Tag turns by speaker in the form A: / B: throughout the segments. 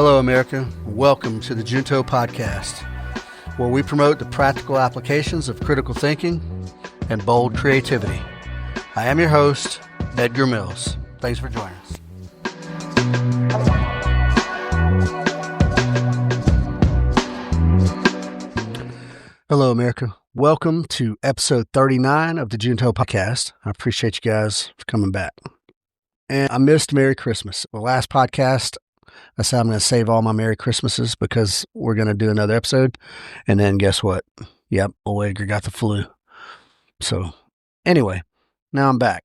A: Hello, America. Welcome to the Junto Podcast, where we promote the practical applications of critical thinking and bold creativity. I am your host, Edgar Mills. Thanks for joining us. Hello, America. Welcome to episode 39 of the Junto Podcast. I appreciate you guys for coming back. And I missed Merry Christmas. The last podcast, I said I'm going to save all my Merry Christmases because we're going to do another episode. And then guess what? Yep, old Edgar got the flu. So anyway, now I'm back.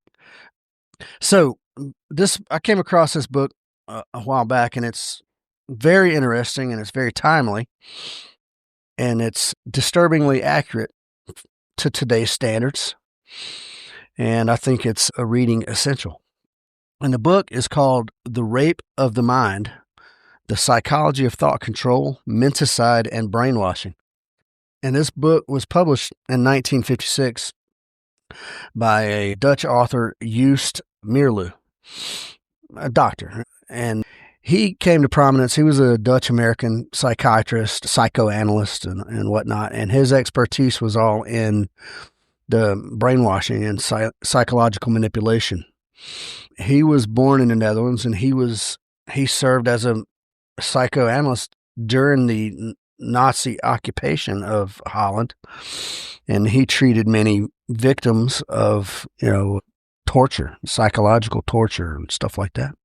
A: So I came across this book a while back, and it's very interesting and it's very timely, and it's disturbingly accurate to today's standards. And I think it's a reading essential. And the book is called The Rape of the Mind: The Psychology of Thought Control, Menticide, and Brainwashing. And this book was published in 1956 by a Dutch author, Joost Meerloo, a doctor. And he came to prominence. He was a Dutch-American psychiatrist, psychoanalyst, and whatnot. And his expertise was all in the brainwashing and psychological manipulation. He was born in the Netherlands, and he served as a psychoanalyst during the Nazi occupation of Holland, and he treated many victims of torture, psychological torture and stuff like that.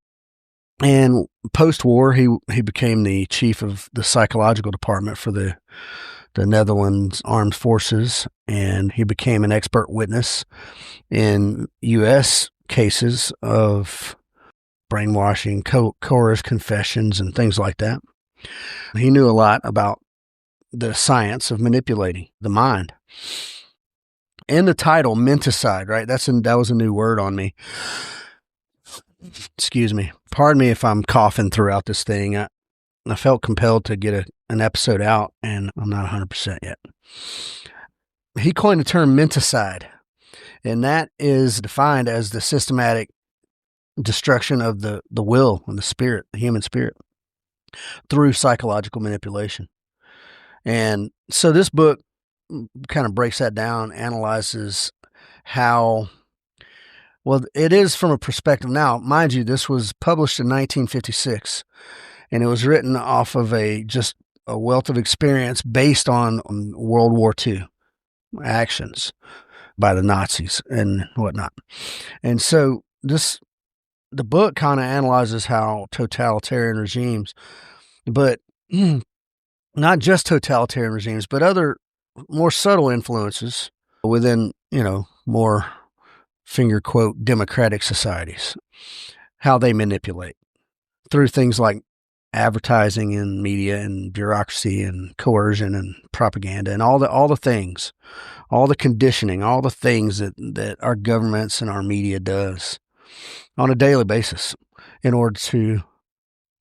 A: And post-war, he became the chief of the psychological department for the Netherlands Armed Forces, and he became an expert witness in U.S. cases of brainwashing, coerced confessions, and things like that. He knew a lot about the science of manipulating the mind. In the title, menticide, right? That was a new word on me. Excuse me. Pardon me if I'm coughing throughout this thing. I felt compelled to get an episode out, and I'm not 100% yet. He coined the term menticide, and that is defined as the systematic destruction of the will and the spirit, the human spirit, through psychological manipulation. And so this book kind of breaks that down, analyzes how, well, it is from a perspective. Now, mind you, this was published in 1956, and it was written off of just a wealth of experience based on World War II actions by the Nazis and whatnot. And so the book kind of analyzes how totalitarian regimes, but not just totalitarian regimes, but other more subtle influences within, more finger quote democratic societies, how they manipulate through things like advertising and media and bureaucracy and coercion and propaganda and all the things, all the conditioning, all the things that our governments and our media does on a daily basis in order to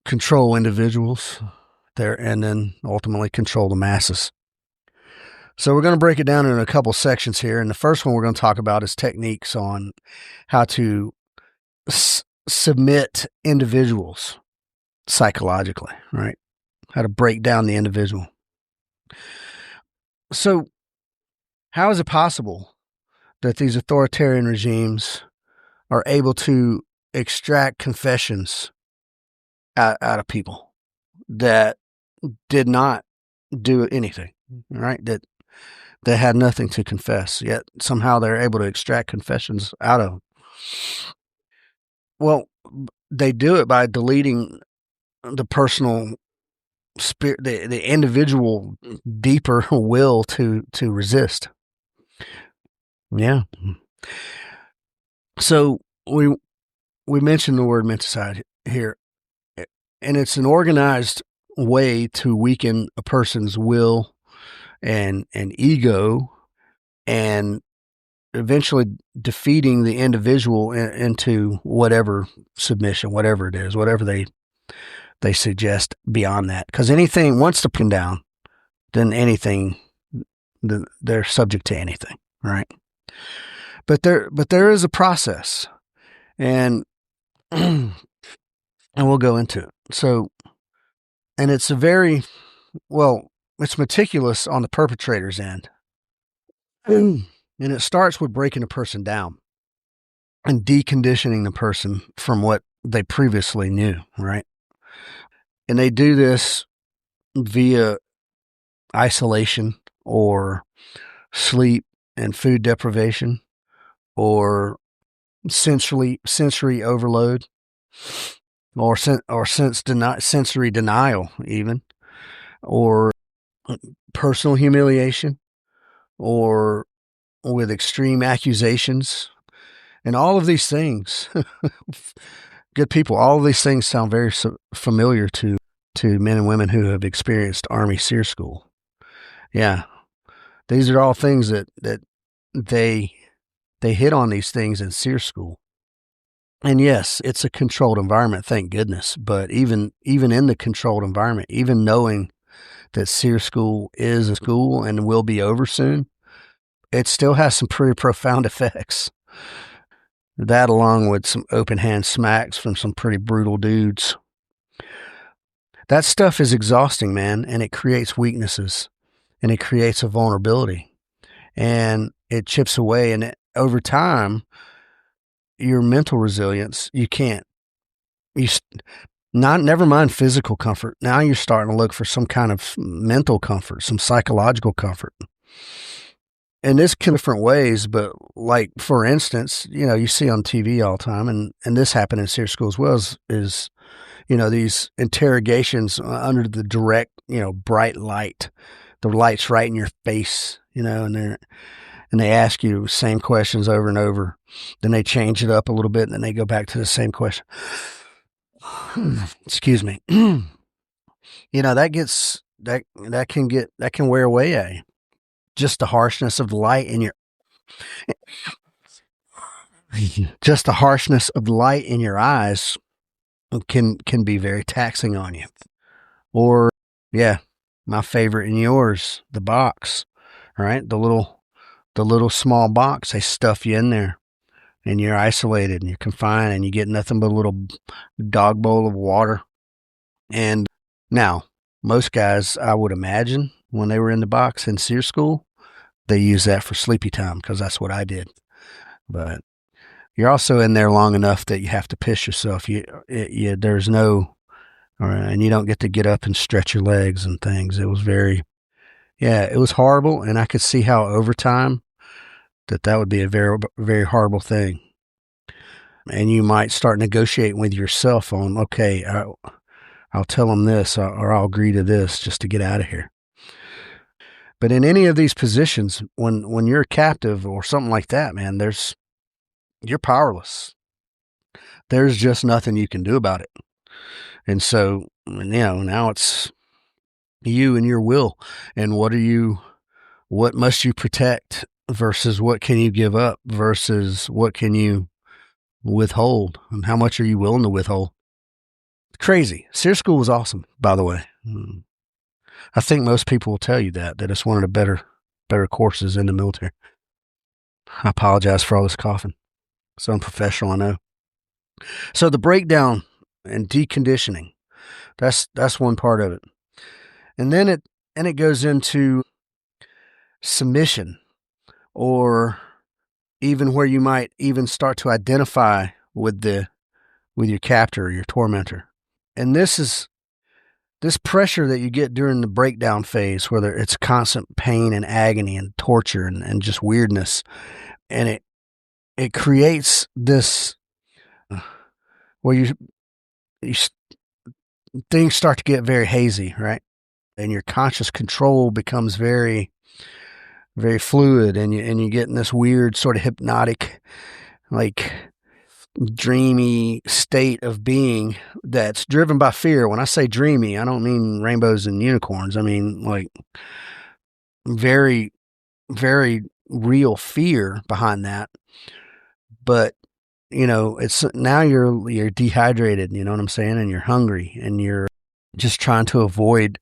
A: control individuals there and then ultimately control the masses. So we're going to break it down in a couple sections here. And the first one we're going to talk about is techniques on how to submit individuals psychologically, right? How to break down the individual. So how is it possible that these authoritarian regimes are able to extract confessions out of people that did not do anything, right? That had nothing to confess, yet somehow they're able to extract confessions out of them? Well, they do it by deleting the personal spirit, the individual deeper will to resist. Yeah. So we mentioned the word menticide here, and it's an organized way to weaken a person's will and ego, and eventually defeating the individual into whatever submission, whatever it is, whatever they suggest beyond that. Because anything, once they're pinned down, then anything, they're subject to anything, right? But there is a process, and we'll go into it. So And it's a very, well, it's meticulous on the perpetrator's end. And it starts with breaking a person down and deconditioning the person from what they previously knew, right? And they do this via isolation or sleep and food deprivation or sensory overload or sensory denial even, or personal humiliation, or with extreme accusations. And all of these things, good people, all of these things sound very familiar to men and women who have experienced Army SEER School. Yeah, these are all things that they hit on these things in SEER School. And yes, it's a controlled environment, thank goodness. But even in the controlled environment, even knowing that SEER School is a school and will be over soon, it still has some pretty profound effects. That, along with some open hand smacks from some pretty brutal dudes. That stuff is exhausting, man, and it creates weaknesses, and it creates a vulnerability, and it chips away. And over time, your mental resilience, you can't, you not, never mind physical comfort. Now you're starting to look for some kind of mental comfort, some psychological comfort. And this can different ways, but like, for instance, you see on TV all the time, and this happened in SEER School as well, is these interrogations under the direct, bright light. The light's right in your face, and they ask you the same questions over and over. Then they change it up a little bit, and then they go back to the same question. Excuse me. That can wear away at you. Just the harshness of the light in your eyes can be very taxing on you. Or, yeah, my favorite and yours, the box, right? The little small box. They stuff you in there, and you're isolated and you're confined, and you get nothing but a little dog bowl of water. And now, most guys, I would imagine, when they were in the box in SEER School, they use that for sleepy time, because that's what I did. But you're also in there long enough that you have to piss yourself. There's no, and you don't get to get up and stretch your legs and things. It was it was horrible, and I could see how over time that would be a very, very horrible thing. And you might start negotiating with yourself on, okay, I'll tell them this, or I'll agree to this just to get out of here. But in any of these positions, when you're a captive or something like that, man, you're powerless. There's just nothing you can do about it. And so, now it's you and your will, and what must you protect versus what can you give up versus what can you withhold, and how much are you willing to withhold. Crazy. SEER School was awesome, by the way. I think most people will tell you that it's one of the better courses in the military. I apologize for all this coughing. It's unprofessional, I know. So the breakdown and deconditioning, that's one part of it. And then it goes into submission, or even where you might even start to identify with your captor or your tormentor. And this pressure that you get during the breakdown phase, whether it's constant pain and agony and torture and just weirdness, and it creates this where things start to get very hazy, right? And your conscious control becomes very, very fluid, and you get in this weird sort of hypnotic, like, dreamy state of being that's driven by fear. When I say dreamy, I don't mean rainbows and unicorns. I mean, like, very, very real fear behind that. But it's now you're dehydrated, you know what I'm saying, and you're hungry, and you're just trying to avoid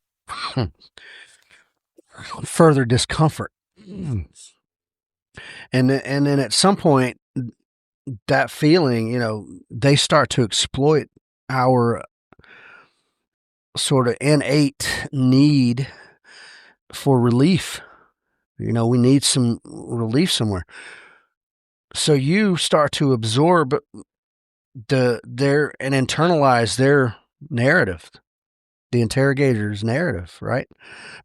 A: further discomfort. And then at some point, that feeling, they start to exploit our sort of innate need for relief. We need some relief somewhere. So you start to absorb and internalize their narrative, the interrogator's narrative, right?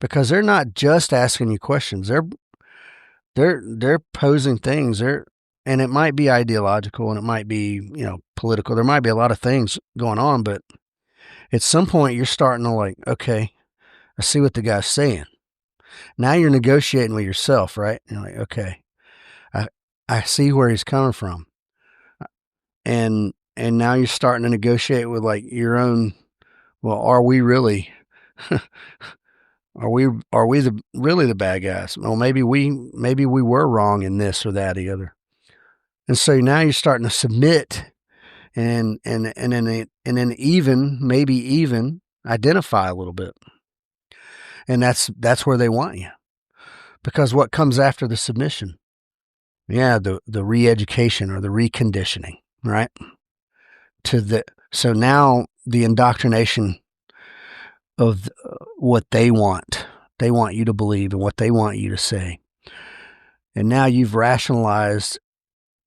A: Because they're not just asking you questions. They're posing things. And it might be ideological and it might be, political. There might be a lot of things going on, but at some point you're starting to like, okay, I see what the guy's saying. Now you're negotiating with yourself, right? You're like, okay, I see where he's coming from. And now you're starting to negotiate with like your own, well, are we really are we really the bad guys? Well, maybe we were wrong in this or that or the other. And so now you're starting to submit and then even identify a little bit. And that's where they want you. Because what comes after the submission? Yeah, the re-education or the reconditioning, right? So now the indoctrination of what they want you to believe and what they want you to say. And now you've rationalized,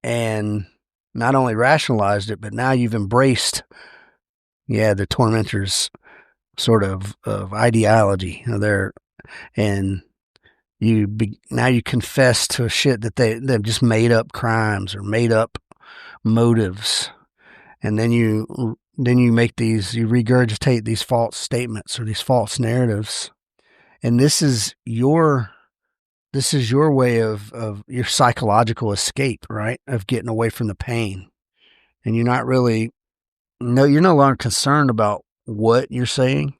A: and not only rationalized it, but now you've embraced, the tormentor's sort of ideology there. And now you confess to shit that they've just made up crimes or made up motives. And then you regurgitate these false statements or these false narratives. And this is your way of your psychological escape, right? Of getting away from the pain. And you're no longer concerned about what you're saying.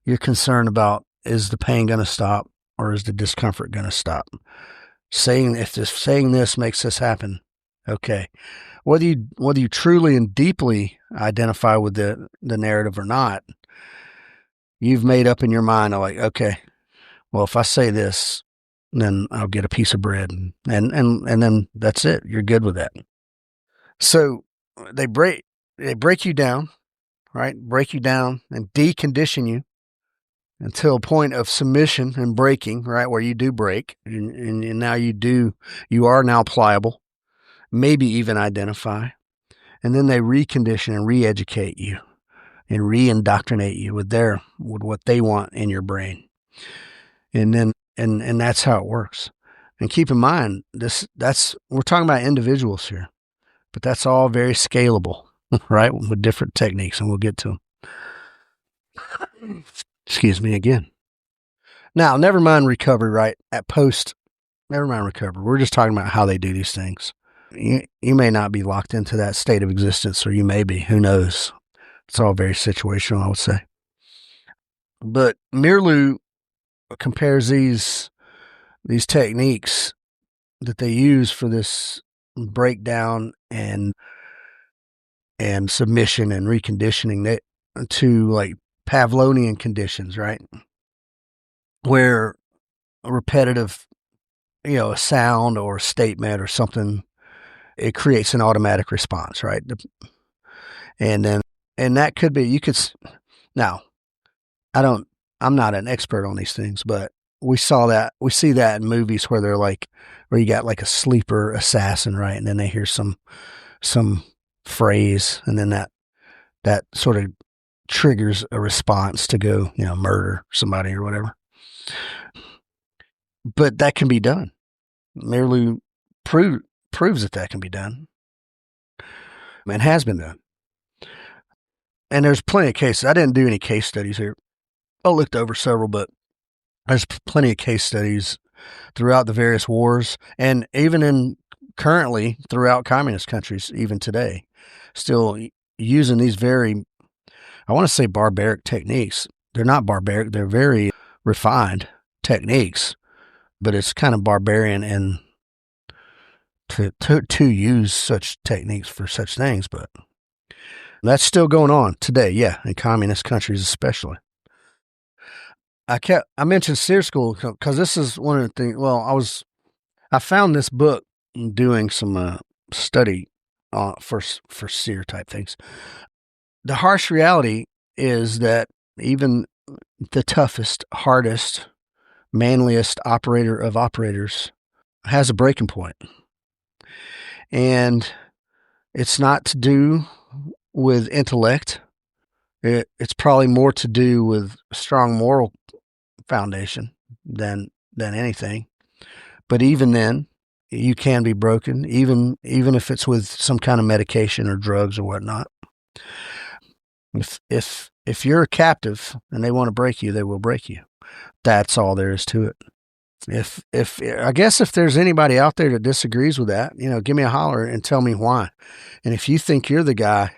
A: You're concerned about, is the pain going to stop or is the discomfort going to stop? If saying this makes this happen, okay. Whether you truly and deeply identify with the narrative or not, you've made up in your mind, like, okay, well, if I say this, then I'll get a piece of bread, and then that's it. You're good with that. So they break you down, right? Break you down and decondition you until a point of submission and breaking, right? Where you do break, and now you are now pliable, maybe even identify. And then they recondition and re-educate you and re-indoctrinate you with what they want in your brain. And then, and that's how it works. And keep in mind, we're talking about individuals here, but that's all very scalable, right? With different techniques, and we'll get to them. Excuse me again. Now, never mind recovery, right? Never mind recovery. We're just talking about how they do these things. You may not be locked into that state of existence, or you may be. Who knows? It's all very situational, I would say. But Meerloo compares these techniques that they use for this breakdown and submission and reconditioning to like Pavlovian conditions, right? Where a repetitive, a sound or a statement or something, it creates an automatic response, right? And that could be, now, I'm not an expert on these things, but we see that in movies where where you got like a sleeper assassin, right? And then they hear some phrase, and then that sort of triggers a response to go, murder somebody or whatever. But that can be done. Meerloo proves that can be done. And has been done. And there's plenty of cases. I didn't do any case studies here. I looked over several, but there's plenty of case studies throughout the various wars, and even currently throughout communist countries, even today, still using these very, I want to say barbaric techniques. They're not barbaric. They're very refined techniques, but it's kind of barbarian and to use such techniques for such things. But that's still going on today. Yeah. In communist countries, especially. I mentioned SEER school because this is one of the things. Well, I found this book doing some study for SEER type things. The harsh reality is that even the toughest, hardest, manliest operator of operators has a breaking point. And it's not to do with intellect. It's probably more to do with a strong moral foundation than anything. But even then, you can be broken, even if it's with some kind of medication or drugs or whatnot. If you're a captive and they want to break you, they will break you. That's all there is to it. If I guess if there's anybody out there that disagrees with that, give me a holler and tell me why. And if you think you're the guy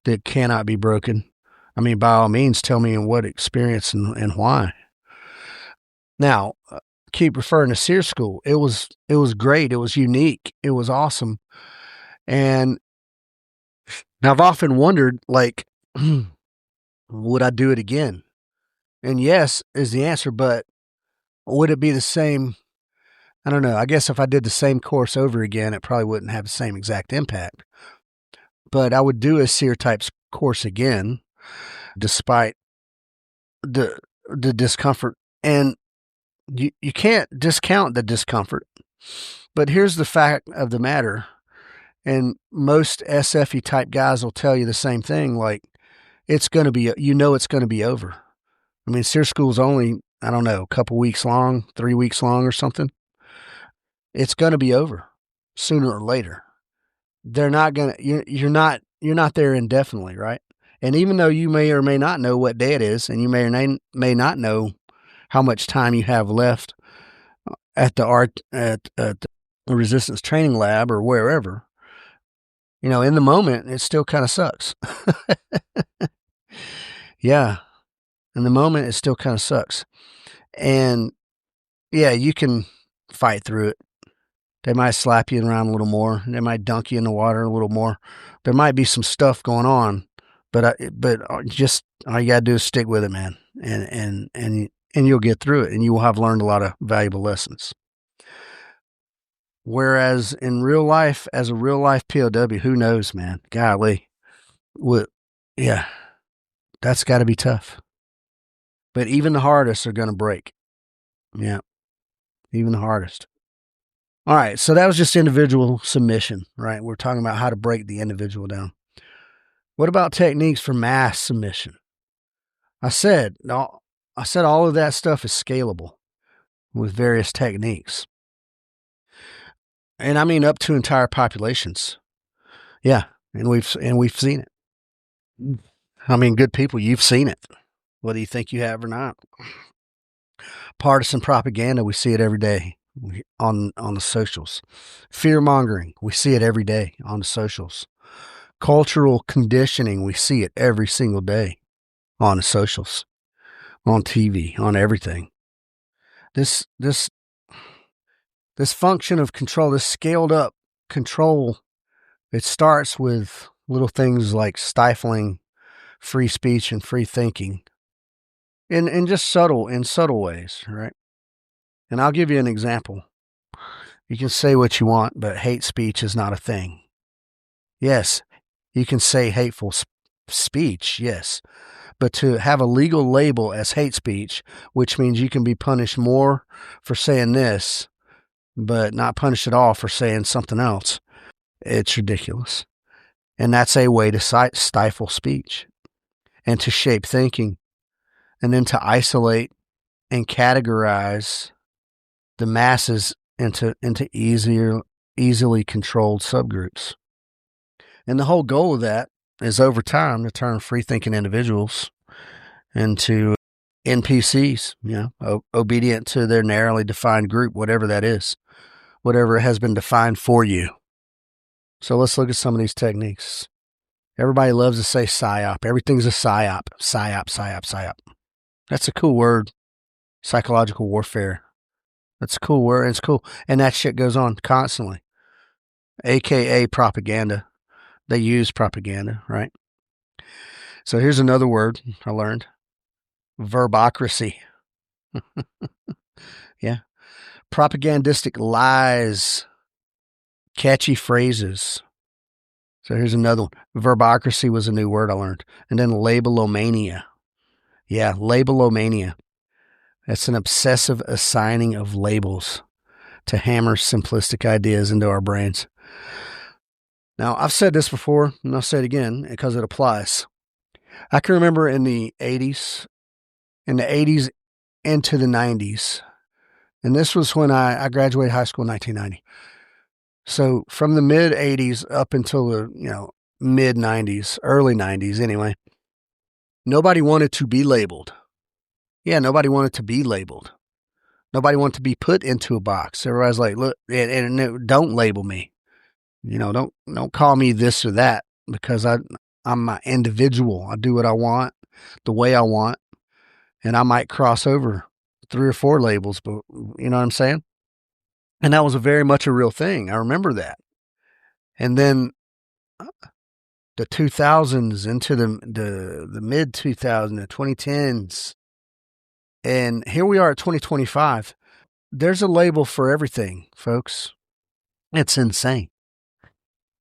A: that cannot be broken, I mean, by all means, tell me in what experience and why. Now, keep referring to SEER School. It was great. It was unique. It was awesome. And I've often wondered, like, would I do it again? And yes is the answer, but would it be the same? I don't know. I guess if I did the same course over again, it probably wouldn't have the same exact impact. But I would do a SEER type course again, despite the discomfort. And you can't discount the discomfort. But here's the fact of the matter. And most SFE type guys will tell you the same thing. Like, it's going to be, it's going to be over. I mean, SEER school's only, I don't know, a couple weeks long, 3 weeks long or something. It's going to be over sooner or later. They're not going to, you're not there indefinitely, right? And even though you may or may not know what day it is, and you may or may not know how much time you have left at the resistance training lab or wherever, in the moment, it still kind of sucks. Yeah. In the moment, it still kind of sucks. And yeah, you can fight through it. They might slap you around a little more. They might dunk you in the water a little more. There might be some stuff going on, but just all you gotta do is stick with it, man, and you'll get through it, and you will have learned a lot of valuable lessons. Whereas in real life, as a real life POW, who knows, man? Golly, yeah, that's got to be tough. But even the hardest are going to break. Yeah, even the hardest. All right, so that was just individual submission, right? We're talking about how to break the individual down. What about techniques for mass submission? I said all of that stuff is scalable with various techniques. And I mean up to entire populations. Yeah, and we've seen it. I mean, good people, you've seen it, whether you think you have or not. Partisan propaganda, we see it every day on the socials. Fear mongering, we see it every day on the socials. Cultural conditioning, we see it every single day on the socials, on TV, on everything. This function of control, this scaled up control, it starts with little things like stifling free speech and free thinking in just subtle ways, right? And I'll give you an example. You can say what you want, but hate speech is not a thing. Yes, you can say hateful speech, yes. But to have a legal label as hate speech, which means you can be punished more for saying this, but not punished at all for saying something else, it's ridiculous. And that's a way to stifle speech and to shape thinking, and then to isolate and categorize the masses into easily controlled subgroups. And the whole goal of that is over time to turn free thinking individuals into NPCs, obedient to their narrowly defined group, whatever that is, whatever has been defined for you. So let's look at some of these techniques. Everybody loves to say PSYOP. Everything's a PSYOP. PSYOP, PSYOP, PSYOP. That's a cool word. Psychological warfare. That's a cool word. It's cool. And that shit goes on constantly. AKA propaganda. They use propaganda, right? So here's another word I learned. Verbocracy. Yeah. Propagandistic lies. Catchy phrases. So here's another one. Verbocracy was a new word I learned. And then labelomania. Yeah, labelomania. That's an obsessive assigning of labels to hammer simplistic ideas into our brains. Now, I've said this before, and I'll say it again because it applies. I can remember in the 80s into the 90s, and this was when I graduated high school in 1990. So from the mid 80s up until the mid 90s, early 90s anyway, nobody wanted to be labeled. Yeah, nobody wanted to be labeled. Nobody wanted to be put into a box. Everybody's like, look, and don't label me. Don't call me this or that, because I'm an individual. I do what I want, the way I want, and I might cross over 3 or 4 labels, but you know what I'm saying? And that was very much a real thing. I remember that. And then the 2000s into the mid 2000s, the 2010s, and here we are at 2025. There's a label for everything, folks. It's insane.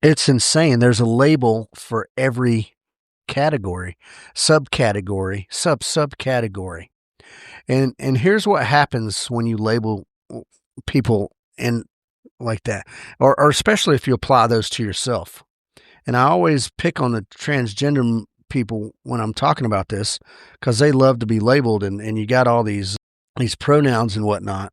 A: It's insane. There's a label for every category, subcategory, subcategory. And here's what happens when you label people in like that, or especially if you apply those to yourself. And I always pick on the transgender people when I'm talking about this, because they love to be labeled, and you got all these pronouns and whatnot.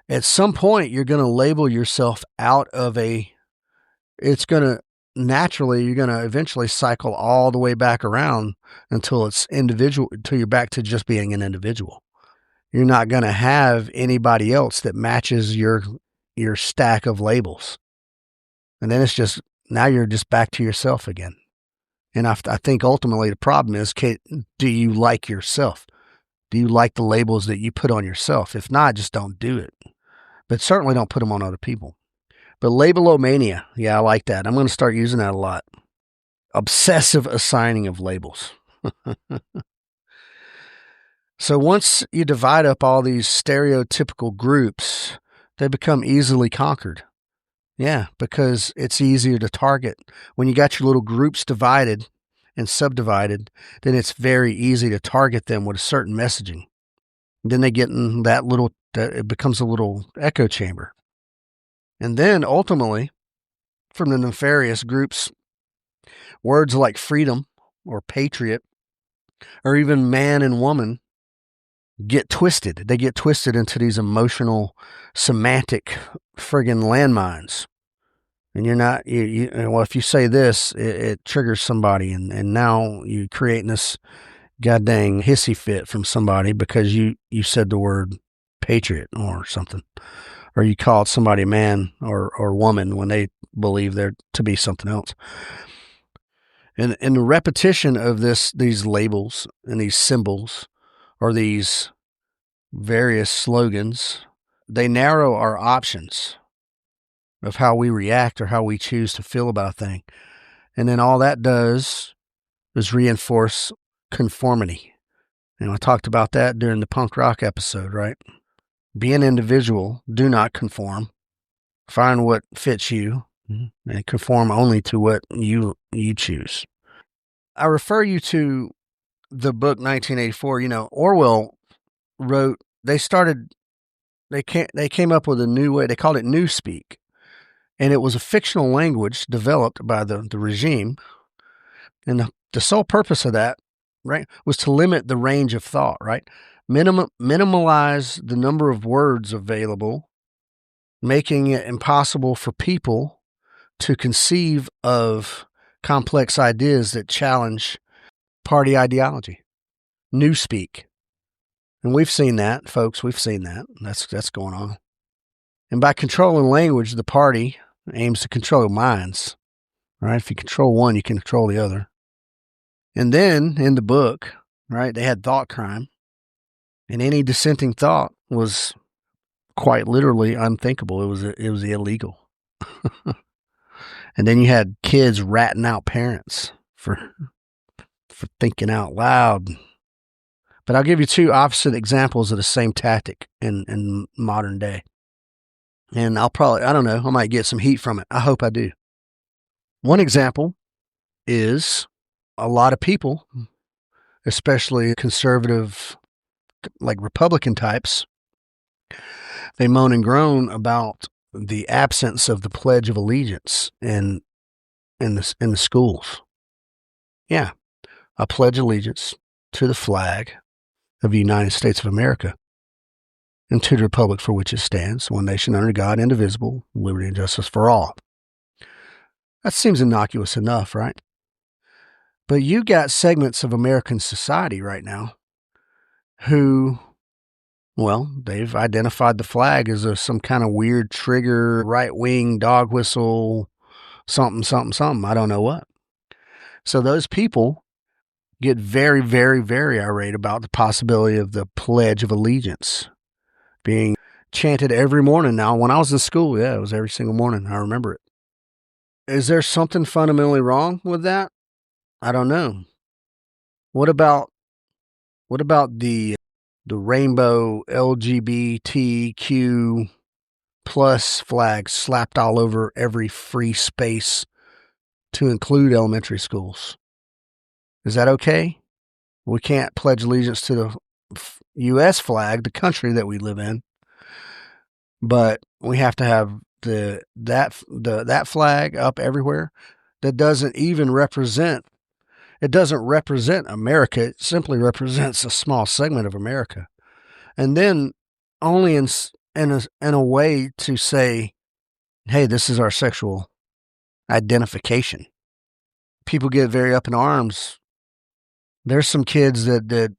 A: At some point, you're going to label yourself out of it's going to naturally, you're going to eventually cycle all the way back around until it's individual, until you're back to just being an individual. You're not going to have anybody else that matches your stack of labels. And then now you're just back to yourself again. And I think ultimately the problem is, do you like yourself? Do you like the labels that you put on yourself? If not, just don't do it. But certainly don't put them on other people. But labelomania, yeah, I like that. I'm going to start using that a lot. Obsessive assigning of labels. So once you divide up all these stereotypical groups, they become easily conquered. Yeah, because it's easier to target. When you got your little groups divided and subdivided, then it's very easy to target them with a certain messaging. Then they get in it becomes a little echo chamber. And then ultimately, from the nefarious groups, words like freedom or patriot or even man and woman get twisted. They get twisted into these emotional, semantic friggin' landmines. And you're not, well, if you say this, it triggers somebody, and now you're creating this goddamn hissy fit from somebody because you said the word patriot or something, or you called somebody man or woman when they believe they're to be something else. And the repetition of these labels and these symbols or these various slogans, they narrow our options of how we react or how we choose to feel about a thing. And then all that does is reinforce conformity. I talked about that during the punk rock episode, right? Be an individual, do not conform. Find what fits you and conform only to what you choose. I refer you to the book 1984. Orwell wrote, they came up with a new way. They called it newspeak. And it was a fictional language developed by the regime. And the sole purpose of that, right, was to limit the range of thought, right? Minimalize the number of words available, making it impossible for people to conceive of complex ideas that challenge party ideology. Newspeak. And we've seen that, folks. We've seen that. That's going on. And by controlling language, the party aims to control minds, right? If you control one, you can control the other. And then in the book, right, they had thought crime, and any dissenting thought was quite literally unthinkable. It was illegal. And then you had kids ratting out parents for thinking out loud. But I'll give you 2 opposite examples of the same tactic in modern day. And I don't know, I might get some heat from it. I hope I do. One example is a lot of people especially conservative, like Republican types, they moan and groan about the absence of the Pledge of Allegiance in the schools. Yeah, I pledge allegiance to the flag of the United States of America and to the republic for which it stands, one nation under God, indivisible, liberty and justice for all. That seems innocuous enough, right? But you got segments of American society right now who, well, they've identified the flag as some kind of weird trigger, right-wing dog whistle, something, something, something. I don't know what. So those people get very, very, very irate about the possibility of the Pledge of Allegiance being chanted every morning now. When I was in school, yeah, it was every single morning. I remember it. Is there something fundamentally wrong with that? I don't know. What about the rainbow LGBTQ plus flags slapped all over every free space to include elementary schools? Is that okay? We can't pledge allegiance to the U.S. flag, the country that we live in, but we have to have that flag up everywhere. That doesn't even represent. It doesn't represent America. It simply represents a small segment of America, and then only in a way to say, "Hey, this is our sexual identification." People get very up in arms. There's some kids that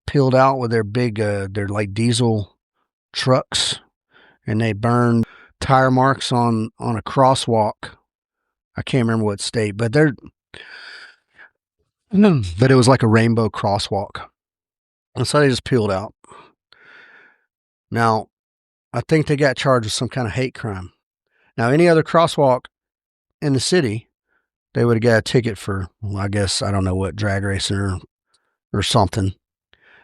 A: peeled out with their big, their like diesel trucks, and they burned tire marks on a crosswalk. I can't remember what state, but but it was like a rainbow crosswalk, and so they just peeled out. Now, I think they got charged with some kind of hate crime. Now, any other crosswalk in the city, they would have got a ticket for, well, I guess, I don't know what, drag racing or something.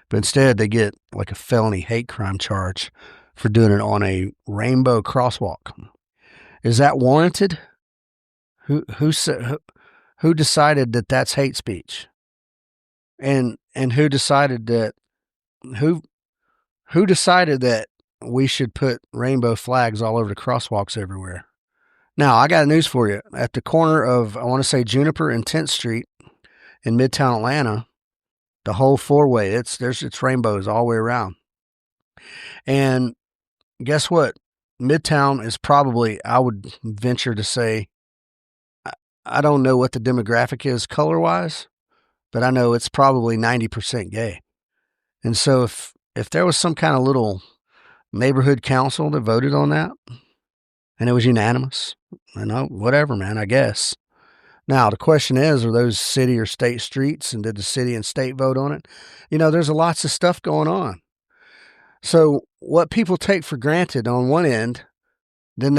A: But instead, they get like a felony hate crime charge for doing it on a rainbow crosswalk. Is that warranted? Who decided that that's hate speech? And who decided that who decided that we should put rainbow flags all over the crosswalks everywhere? Now, I got news for you. At the corner of, I want to say, Juniper and 10th Street in Midtown Atlanta, the whole four-way, it's rainbows all the way around. And guess what? Midtown is probably, I would venture to say, I don't know what the demographic is color-wise, but I know it's probably 90% gay. And so if there was some kind of little neighborhood council that voted on that, and it was unanimous, whatever, man, I guess. Now, the question is, are those city or state streets, and did the city and state vote on it? There's lots of stuff going on. So what people take for granted on one end, then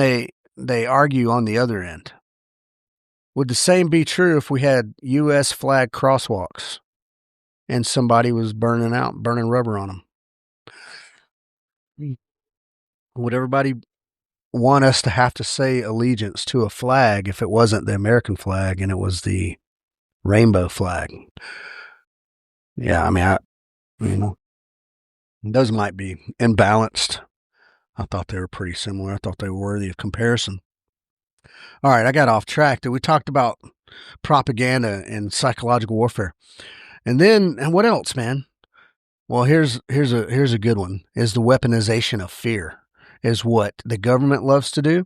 A: they argue on the other end. Would the same be true if we had U.S. flag crosswalks and somebody was burning rubber on them? Would everybody want us to have to say allegiance to a flag if it wasn't the American flag and it was the rainbow flag? Yeah, those might be imbalanced. I thought they were pretty similar. I thought they were worthy of comparison. All right, I got off track. We talked about propaganda and psychological warfare. And what else, man? Well, here's a good one. Is the weaponization of fear is what the government loves to do.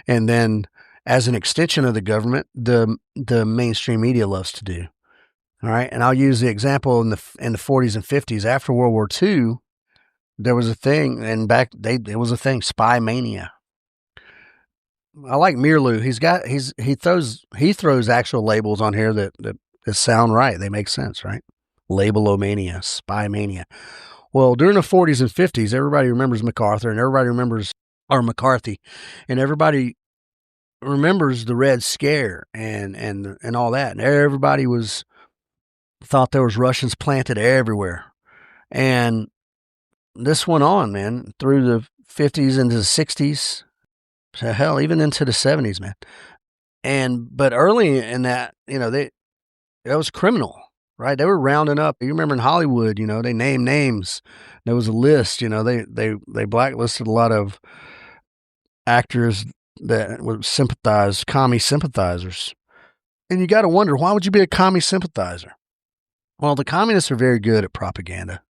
A: And then as an extension of the government, the mainstream media loves to do. All right. And I'll use the example in the 40s and 50s. After World War II, there was a thing, and it was a thing, spy mania. I like Meerloo. He throws actual labels on here that sound right. They make sense, right? Labelomania, spy mania. Well, during the 40s and 50s, everybody remembers MacArthur, and everybody remembers McCarthy, and everybody remembers the Red Scare and all that. And everybody thought there was Russians planted everywhere. And this went on, man, through the 50s into the 60s. Hell, even into the 70s, man. But early in that, that was criminal. right? They were rounding up. You remember in Hollywood, they named names. There was a list, they blacklisted a lot of actors that would sympathize, commie sympathizers. And you got to wonder, why would you be a commie sympathizer? Well, the communists are very good at propaganda,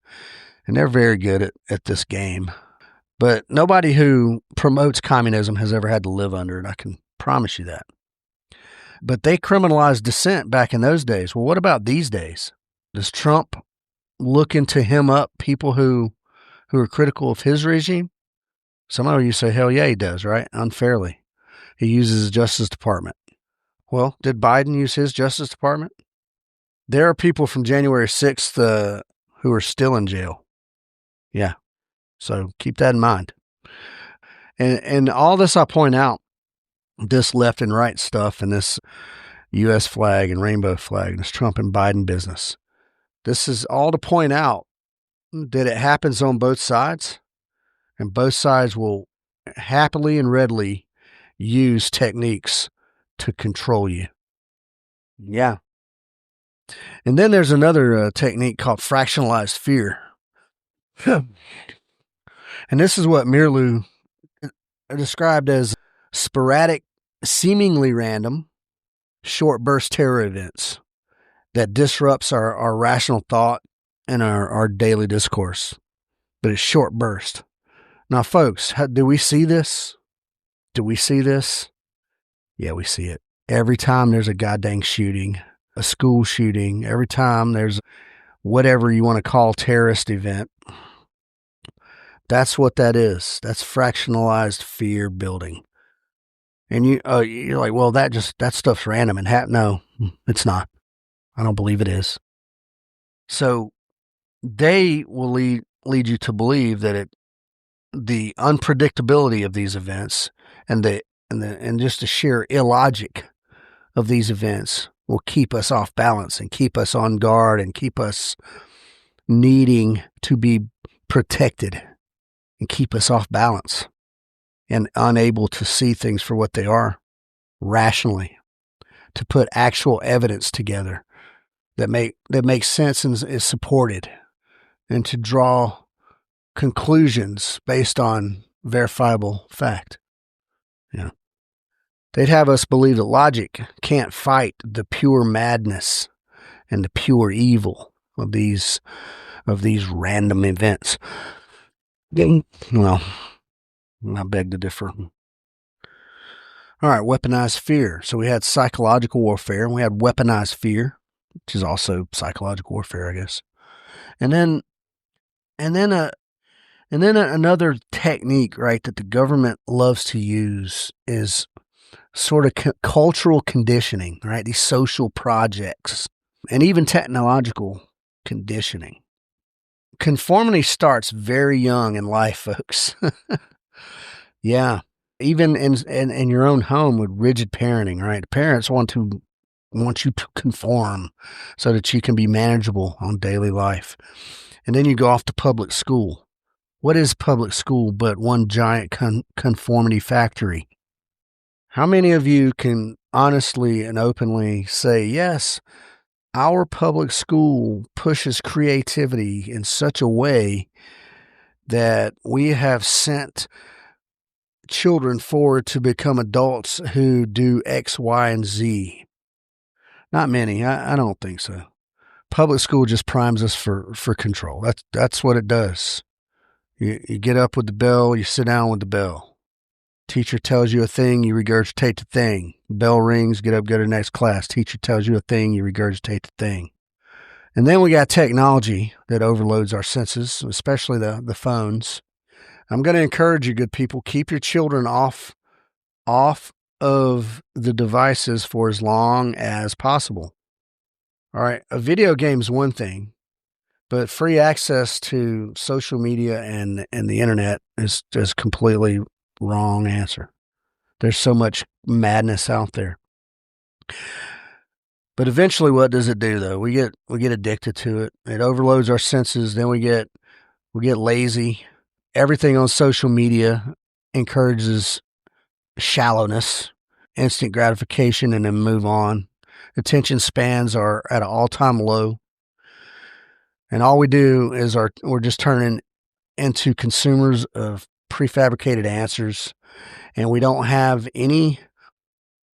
A: and they're very good at this game. But nobody who promotes communism has ever had to live under it. I can promise you that. But they criminalized dissent back in those days. Well, what about these days? Does Trump looking to him up people who are critical of his regime? Some of you say, hell yeah, he does, right? Unfairly. He uses his Justice Department. Well, did Biden use his Justice Department? There are people from January 6th who are still in jail. Yeah. So keep that in mind. And all this I point out, this left and right stuff and this U.S. flag and rainbow flag and this Trump and Biden business. This is all to point out that it happens on both sides, and both sides will happily and readily use techniques to control you. Yeah. And then there's another technique called fractionalized fear. And this is what Meerloo described as sporadic, seemingly random, short burst terror events that disrupts our rational thought and our daily discourse. But it's short burst. Now, folks, do we see this? Do we see this? Yeah, we see it. Every time there's a goddamn shooting, a school shooting, every time there's whatever you want to call terrorist event, that's what that is. That's fractionalized fear building. And you're like, well, that stuff's random and no, it's not. I don't believe it is. So they will lead you to believe that the unpredictability of these events and just the sheer illogic of these events will keep us off balance and keep us on guard and keep us needing to be protected and keep us off balance and unable to see things for what they are rationally, to put actual evidence together that makes sense and is supported, and to draw conclusions based on verifiable fact. Yeah. They'd have us believe that logic can't fight the pure madness and the pure evil of these random events. Well, I beg to differ. All right, weaponized fear. So we had psychological warfare, and we had weaponized fear, which is also psychological warfare, I guess. And then another technique, right, that the government loves to use is sort of cultural conditioning, right? These social projects and even technological conditioning. Conformity starts very young in life, folks. Yeah. Even in your own home with rigid parenting, right? Parents want you to conform so that you can be manageable on daily life. And then you go off to public school. What is public school but one giant conformity factory? How many of you can honestly and openly say, yes, our public school pushes creativity in such a way that we have sent children forward to become adults who do X, Y, and Z? Not many. I don't think so. Public school just primes us for control. That's what it does. You get up with the bell, you sit down with the bell. Teacher tells you a thing, you regurgitate the thing. Bell rings, get up, go to the next class. Teacher tells you a thing, you regurgitate the thing. And then we got technology that overloads our senses, especially the phones. I'm going to encourage you, good people, keep your children off of the devices for as long as possible. All right, a video game's one thing, but free access to social media and the internet is just completely wrong answer. There's so much madness out there. But eventually, what does it do, though? We get addicted to it. It overloads our senses. Then we get lazy. Everything on social media encourages shallowness, instant gratification, and then move on. Attention spans are at an all-time low. And all we do is we're just turning into consumers of prefabricated answers, and we don't have any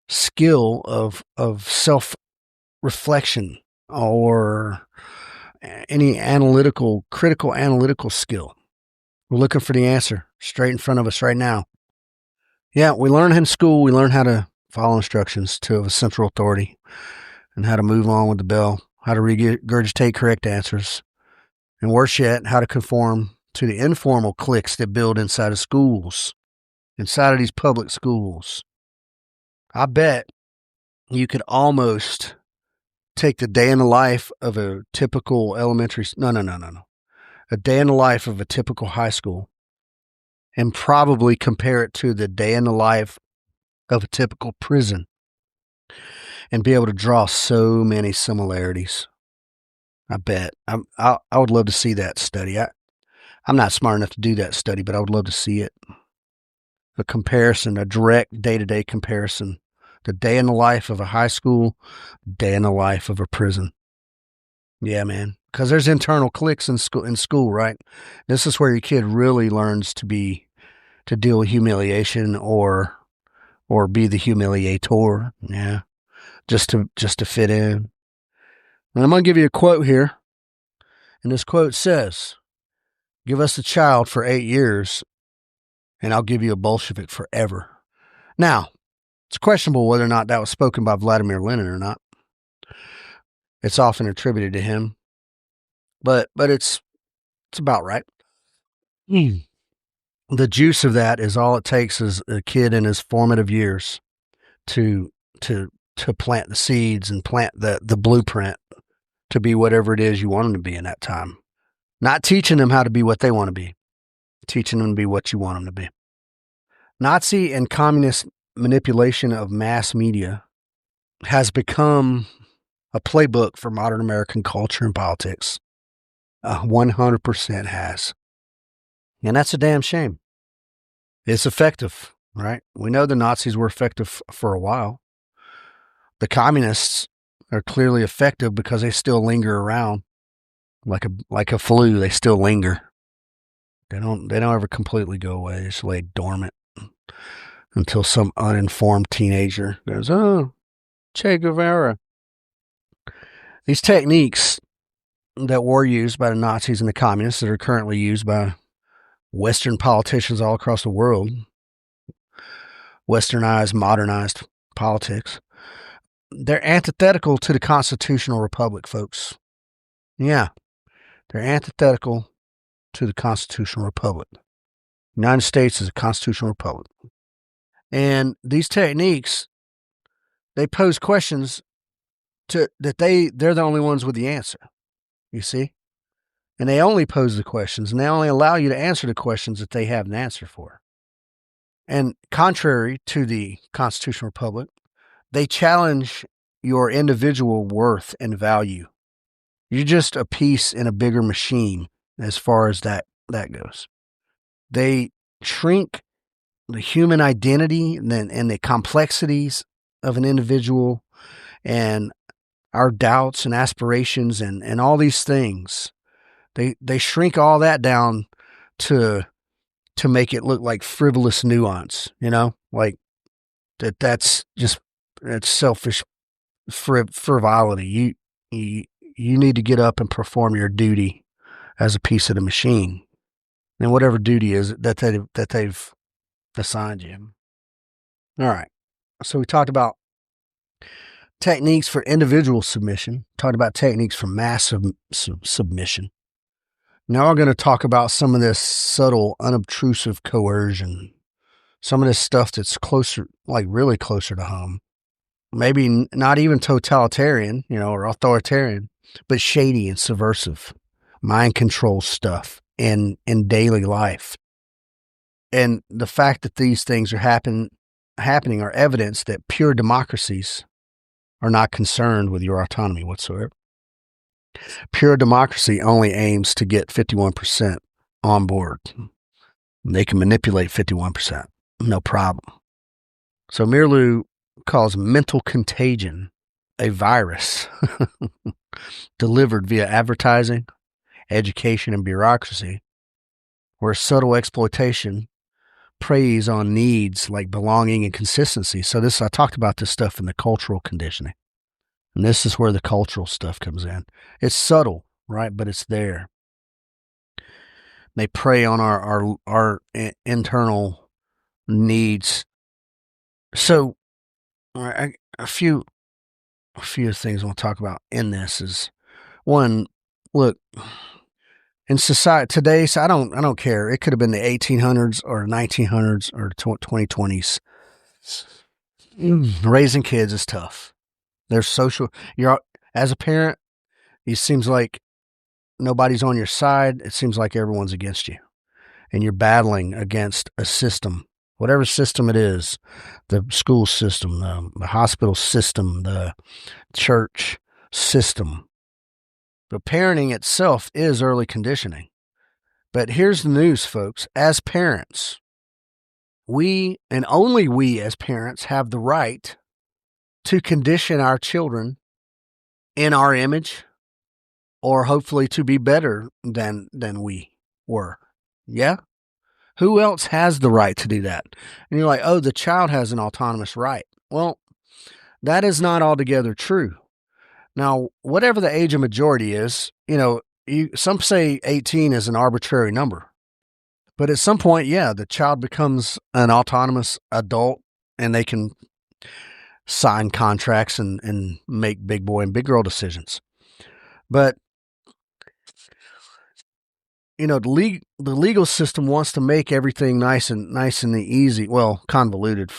A: skill of self-reflection or any critical analytical skill. We're looking for the answer straight in front of us right now. Yeah, we learn in school, we learn how to follow instructions to a central authority and how to move on with the bell, how to regurgitate correct answers, and worse yet, how to conform to the informal cliques that build inside of schools, inside of these public schools. I bet you could almost take the day in the life of a typical a day in the life of a typical high school and probably compare it to the day in the life of a typical prison and be able to draw so many similarities. I bet. I would love to see that study. I'm not smart enough to do that study, but I would love to see it. A comparison, a direct day-to-day comparison. The day in the life of a high school, day in the life of a prison. Yeah, man. Because there's internal cliques in school, right? This is where your kid really learns to deal with humiliation or be the humiliator. Yeah. Just to fit in. And I'm going to give you a quote here. And this quote says, "Give us a child for 8 years, and I'll give you a Bolshevik forever." Now, it's questionable whether or not that was spoken by Vladimir Lenin or not. It's often attributed to him, but it's about right. The juice of that is all it takes is a kid in his formative years to plant the seeds and plant the blueprint to be whatever it is you want them to be in that time. Not teaching them how to be what they want to be, teaching them to be what you want them to be. Nazi and communist manipulation of mass media has become a playbook for modern American culture and politics. 100% has. And that's a damn shame. It's effective, right? We know the Nazis were effective for a while. The communists are clearly effective because they still linger around like a flu. They still linger. They don't ever completely go away. They just lay dormant until some uninformed teenager goes, "Oh, Che Guevara." These techniques that were used by the Nazis and the communists that are currently used by Western politicians all across the world, westernized, modernized politics, they're antithetical to the constitutional republic, folks. Yeah, they're antithetical to the constitutional republic. The United States is a constitutional republic. And these techniques, they pose questions that they're the only ones with the answer, you see? And they only pose the questions, and they only allow you to answer the questions that they have an answer for. And contrary to the constitutional republic, they challenge your individual worth and value. You're just a piece in a bigger machine as far as that goes. They shrink the human identity and the complexities of an individual and our doubts and aspirations and all these things. They shrink all that down to make it look like frivolous nuance, like that's selfish frivolity. You need to get up and perform your duty as a piece of the machine, and whatever duty is that they've assigned you. All right. So we talked about techniques for individual submission, talked about techniques for mass submission. Now we're going to talk about some of this subtle, unobtrusive coercion, some of this stuff that's closer, like really closer to home. Maybe not even totalitarian, or authoritarian, but shady and subversive, mind control stuff in daily life. And the fact that these things are happening are evidence that pure democracies are not concerned with your autonomy whatsoever. Pure democracy only aims to get 51% on board. They can manipulate 51%, no problem. So Meerloo calls mental contagion a virus delivered via advertising education and bureaucracy, where subtle exploitation preys on needs like belonging and consistency. So I talked about this stuff in the cultural conditioning. And this is where the cultural stuff comes in. It's subtle, right? But it's there. They prey on our internal needs. So a few things I want to talk about in this is, one, look, in society today, so I don't care. It could have been the 1800s or 1900s or 2020s. Raising kids is tough. There's as a parent, it seems like nobody's on your side. It seems like everyone's against you, and you're battling against a system, whatever system it is, the school system, the hospital system, the church system. But parenting itself is early conditioning. But here's the news, folks. As parents, we, and only we as parents, have the right to condition our children in our image, or hopefully to be better than we were. Yeah? Who else has the right to do that? And you're like, oh, the child has an autonomous right. Well, that is not altogether true. Now, whatever the age of majority is, some say 18 is an arbitrary number. But at some point, yeah, the child becomes an autonomous adult, and they can sign contracts and make big boy and big girl decisions. But the legal system wants to make everything nice and easy, well, convoluted,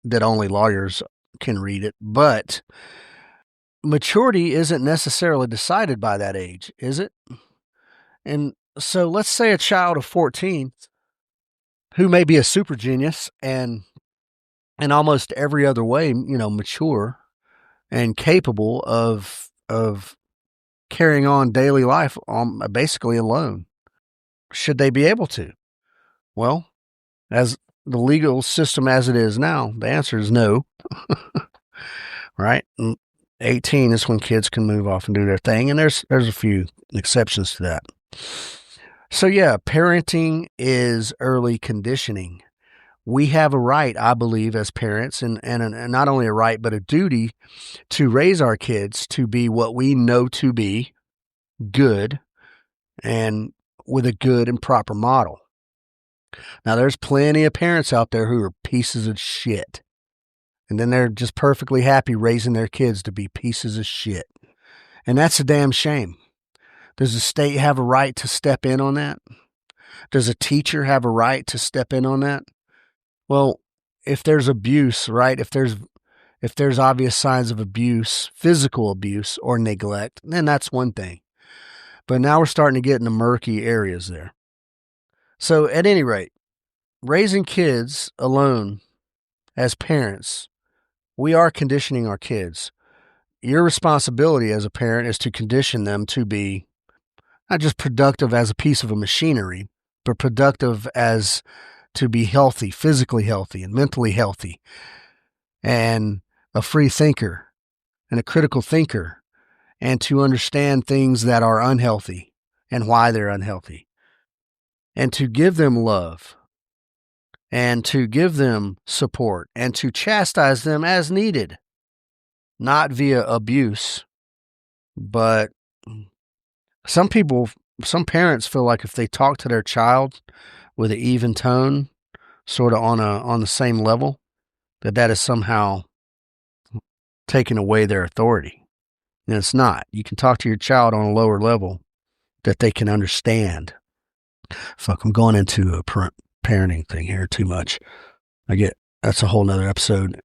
A: that only lawyers can read it. But maturity isn't necessarily decided by that age, is it? And so let's say a child of 14 who may be a super genius and in almost every other way, mature and capable of carrying on daily life basically alone. Should they be able to? Well, as the legal system as it is now, the answer is no. Right? 18 is when kids can move off and do their thing, and there's a few exceptions to that. So yeah, parenting is early conditioning. We have a right, I believe, as parents, and not only a right, but a duty to raise our kids to be what we know to be good, and with a good and proper model. Now, there's plenty of parents out there who are pieces of shit. And then they're just perfectly happy raising their kids to be pieces of shit. And that's a damn shame. Does the state have a right to step in on that? Does a teacher have a right to step in on that? Well, if there's abuse, right? If there's obvious signs of abuse, physical abuse or neglect, then that's one thing. But now we're starting to get into murky areas there. So at any rate, raising kids alone as parents, we are conditioning our kids. Your responsibility as a parent is to condition them to be not just productive as a piece of a machinery, but productive as to be healthy, physically healthy and mentally healthy, and a free thinker and a critical thinker, and to understand things that are unhealthy and why they're unhealthy, and to give them love, and to give them support, and to chastise them as needed, not via abuse. But some parents feel like if they talk to their child with an even tone, sort of on the same level, that is somehow taking away their authority. And it's not. You can talk to your child on a lower level that they can understand. Fuck, I'm going into a parenting thing here too much. That's a whole nother episode.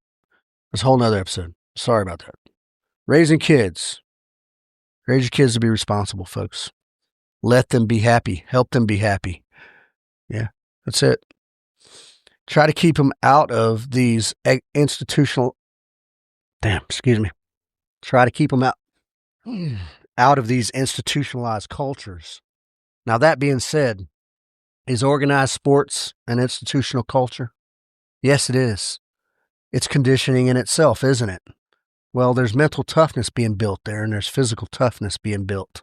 A: Sorry about that. Raising kids. Raise your kids to be responsible, folks. Let them be happy. Help them be happy. Yeah, that's it. Try to keep them out of these institutional... Try to keep them out of these institutionalized cultures. Now, that being said, is organized sports an institutional culture? Yes, it is. It's conditioning in itself, isn't it? Well, there's mental toughness being built there, and there's physical toughness being built.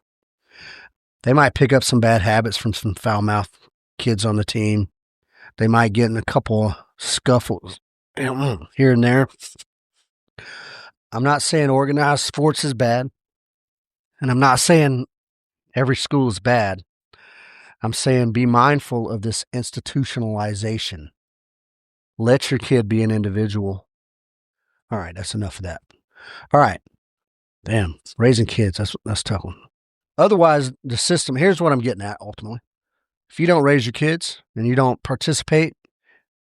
A: They might pick up some bad habits from some foul-mouthed kids on the team. They might get in a couple scuffles here and there. I'm not saying organized sports is bad, and I'm not saying every school is bad. I'm saying be mindful of this institutionalization. Let your kid be an individual. All right, that's enough of that. All right. Damn, raising kids, that's tough one. Otherwise, the system, here's what I'm getting at ultimately. If you don't raise your kids and you don't participate,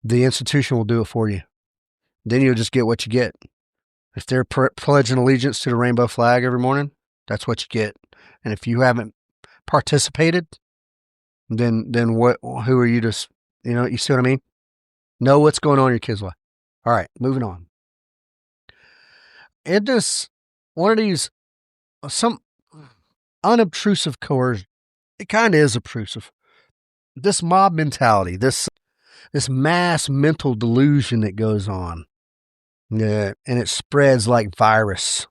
A: the institution will do it for you. Then you'll just get what you get. If they're pledging allegiance to the rainbow flag every morning, that's what you get. And if you haven't participated, then what? Who are you to, you see what I mean? Know what's going on in your kid's life. All right, moving on. It just, one of these, some unobtrusive coercion. It kind of is obtrusive. This mob mentality, this mass mental delusion that goes on. Yeah, and it spreads like virus,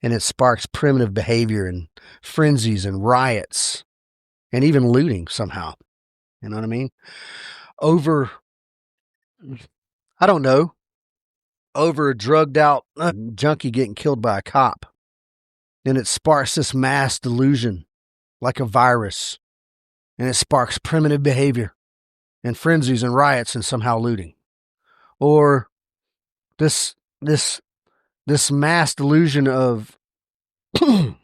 A: and it sparks primitive behavior and frenzies and riots and even looting somehow. You know what I mean? Over, I don't know, over a drugged out junkie getting killed by a cop. And it sparks this mass delusion like a virus, and it sparks primitive behavior and frenzies and riots and somehow looting. Or this mass delusion of the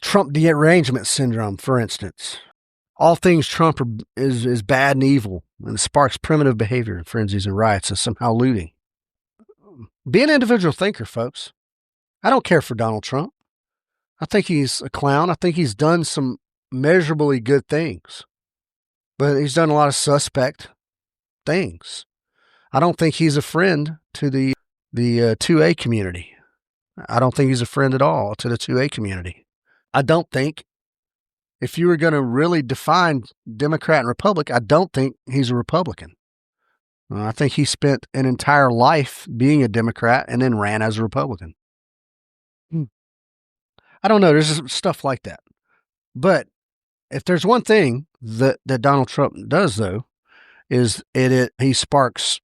A: Trump derangement syndrome, for instance. All things Trump is bad and evil, and it sparks primitive behavior and frenzies and riots and somehow looting. Be an individual thinker, folks. I don't care for Donald Trump. I think he's a clown. I think he's done some measurably good things, but he's done a lot of suspect things. I don't think he's a friend to the 2A community. I don't think he's a friend at all to the 2A community. I don't think, if you were going to really define Democrat and Republic, I don't think he's a Republican. I think he spent an entire life being a Democrat and then ran as a Republican. I don't know. There's stuff like that. But if there's one thing that Donald Trump does, though, is he sparks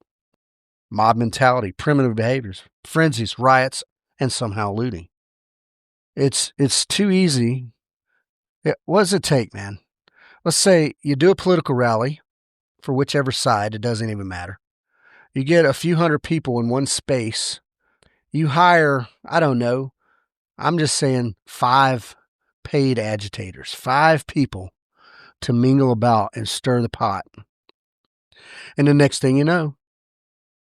A: mob mentality, primitive behaviors, frenzies, riots, and somehow looting. It's too easy. What does it take, man? Let's say you do a political rally for whichever side, it doesn't even matter. You get a few hundred people in one space. You hire, I don't know, I'm just saying 5 paid agitators, 5 people to mingle about and stir the pot. And the next thing you know,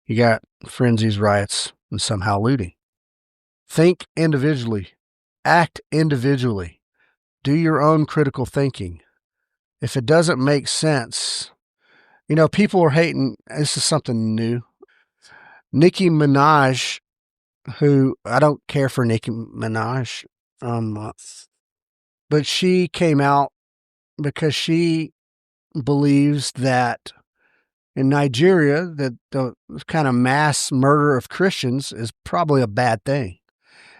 A: you got frenzies, riots, and somehow looting. Think individually. Act individually. Do your own critical thinking. If it doesn't make sense, people are hating. This is something new. Nicki Minaj, who I don't care for Nicki Minaj, but she came out because she believes that in Nigeria, that the kind of mass murder of Christians is probably a bad thing.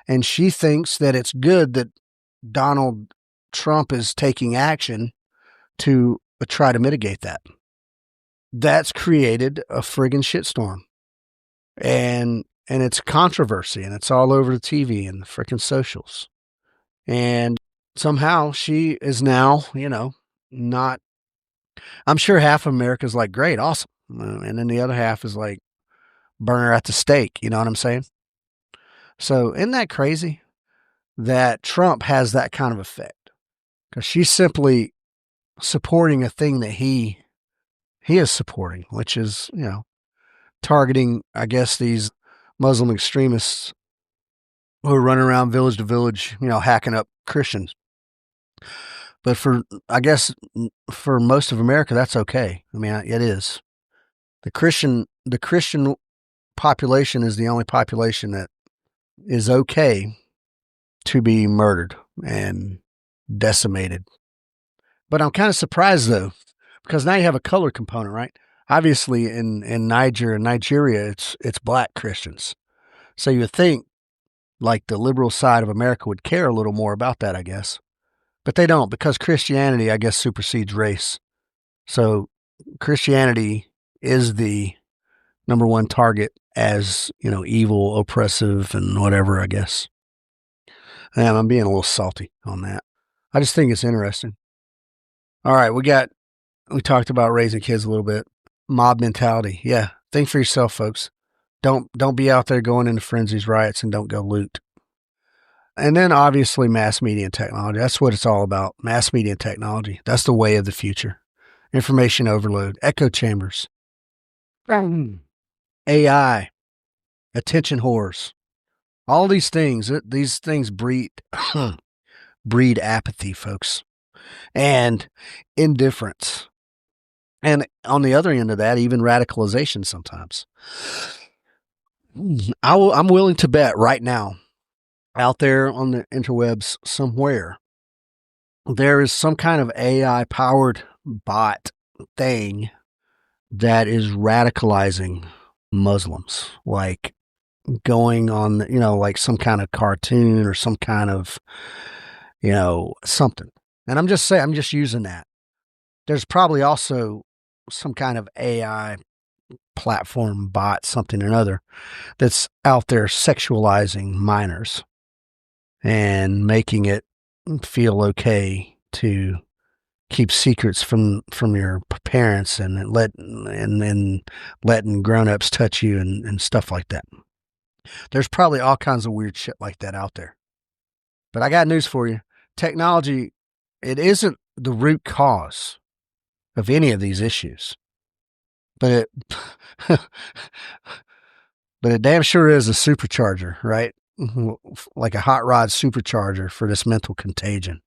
A: And she thinks that it's good that Donald Trump is taking action to try to mitigate that. That's created a friggin' shitstorm. And it's controversy, and it's all over the TV and the frickin' socials. And somehow she is now, not, I'm sure half of America's like, great, awesome. And then the other half is like, burn her at the stake. You know what I'm saying? So isn't that crazy that Trump has that kind of effect? Because she's simply supporting a thing that he is supporting, which is, targeting, I guess, these Muslim extremists who are running around village to village, hacking up Christians. But I guess for most of America, that's okay. I mean, it is. The Christian population is the only population that is okay to be murdered and decimated. But I'm kind of surprised, though, because now you have a color component, right? Obviously, in Nigeria, it's black Christians. So you think like the liberal side of America would care a little more about that, I guess. But they don't, because Christianity, I guess, supersedes race. So Christianity is the number one target as, evil, oppressive, and whatever, I guess. And I'm being a little salty on that. I just think it's interesting. All right, we talked about raising kids a little bit. Mob mentality. Yeah. Think for yourself, folks. Don't be out there going into frenzies, riots, and don't go loot. And then obviously mass media and technology. That's what it's all about. Mass media and technology. That's the way of the future. Information overload, echo chambers, AI, attention whores. All these things breed breed apathy, folks, and indifference. And on the other end of that, even radicalization sometimes. I'm willing to bet right now, out there on the interwebs somewhere, there is some kind of AI-powered bot thing that is radicalizing Muslims, like going on, like some kind of cartoon or some kind of, something. And I'm just using that. There's probably also some kind of AI platform bot, something or another, that's out there sexualizing minors and making it feel okay to keep secrets from your parents and letting grown-ups touch you and stuff like that. There's probably all kinds of weird shit like that out there. But I got news for you. Technology, it isn't the root cause of any of these issues. But it but it damn sure is a supercharger, right? Like a hot rod supercharger for this mental contagion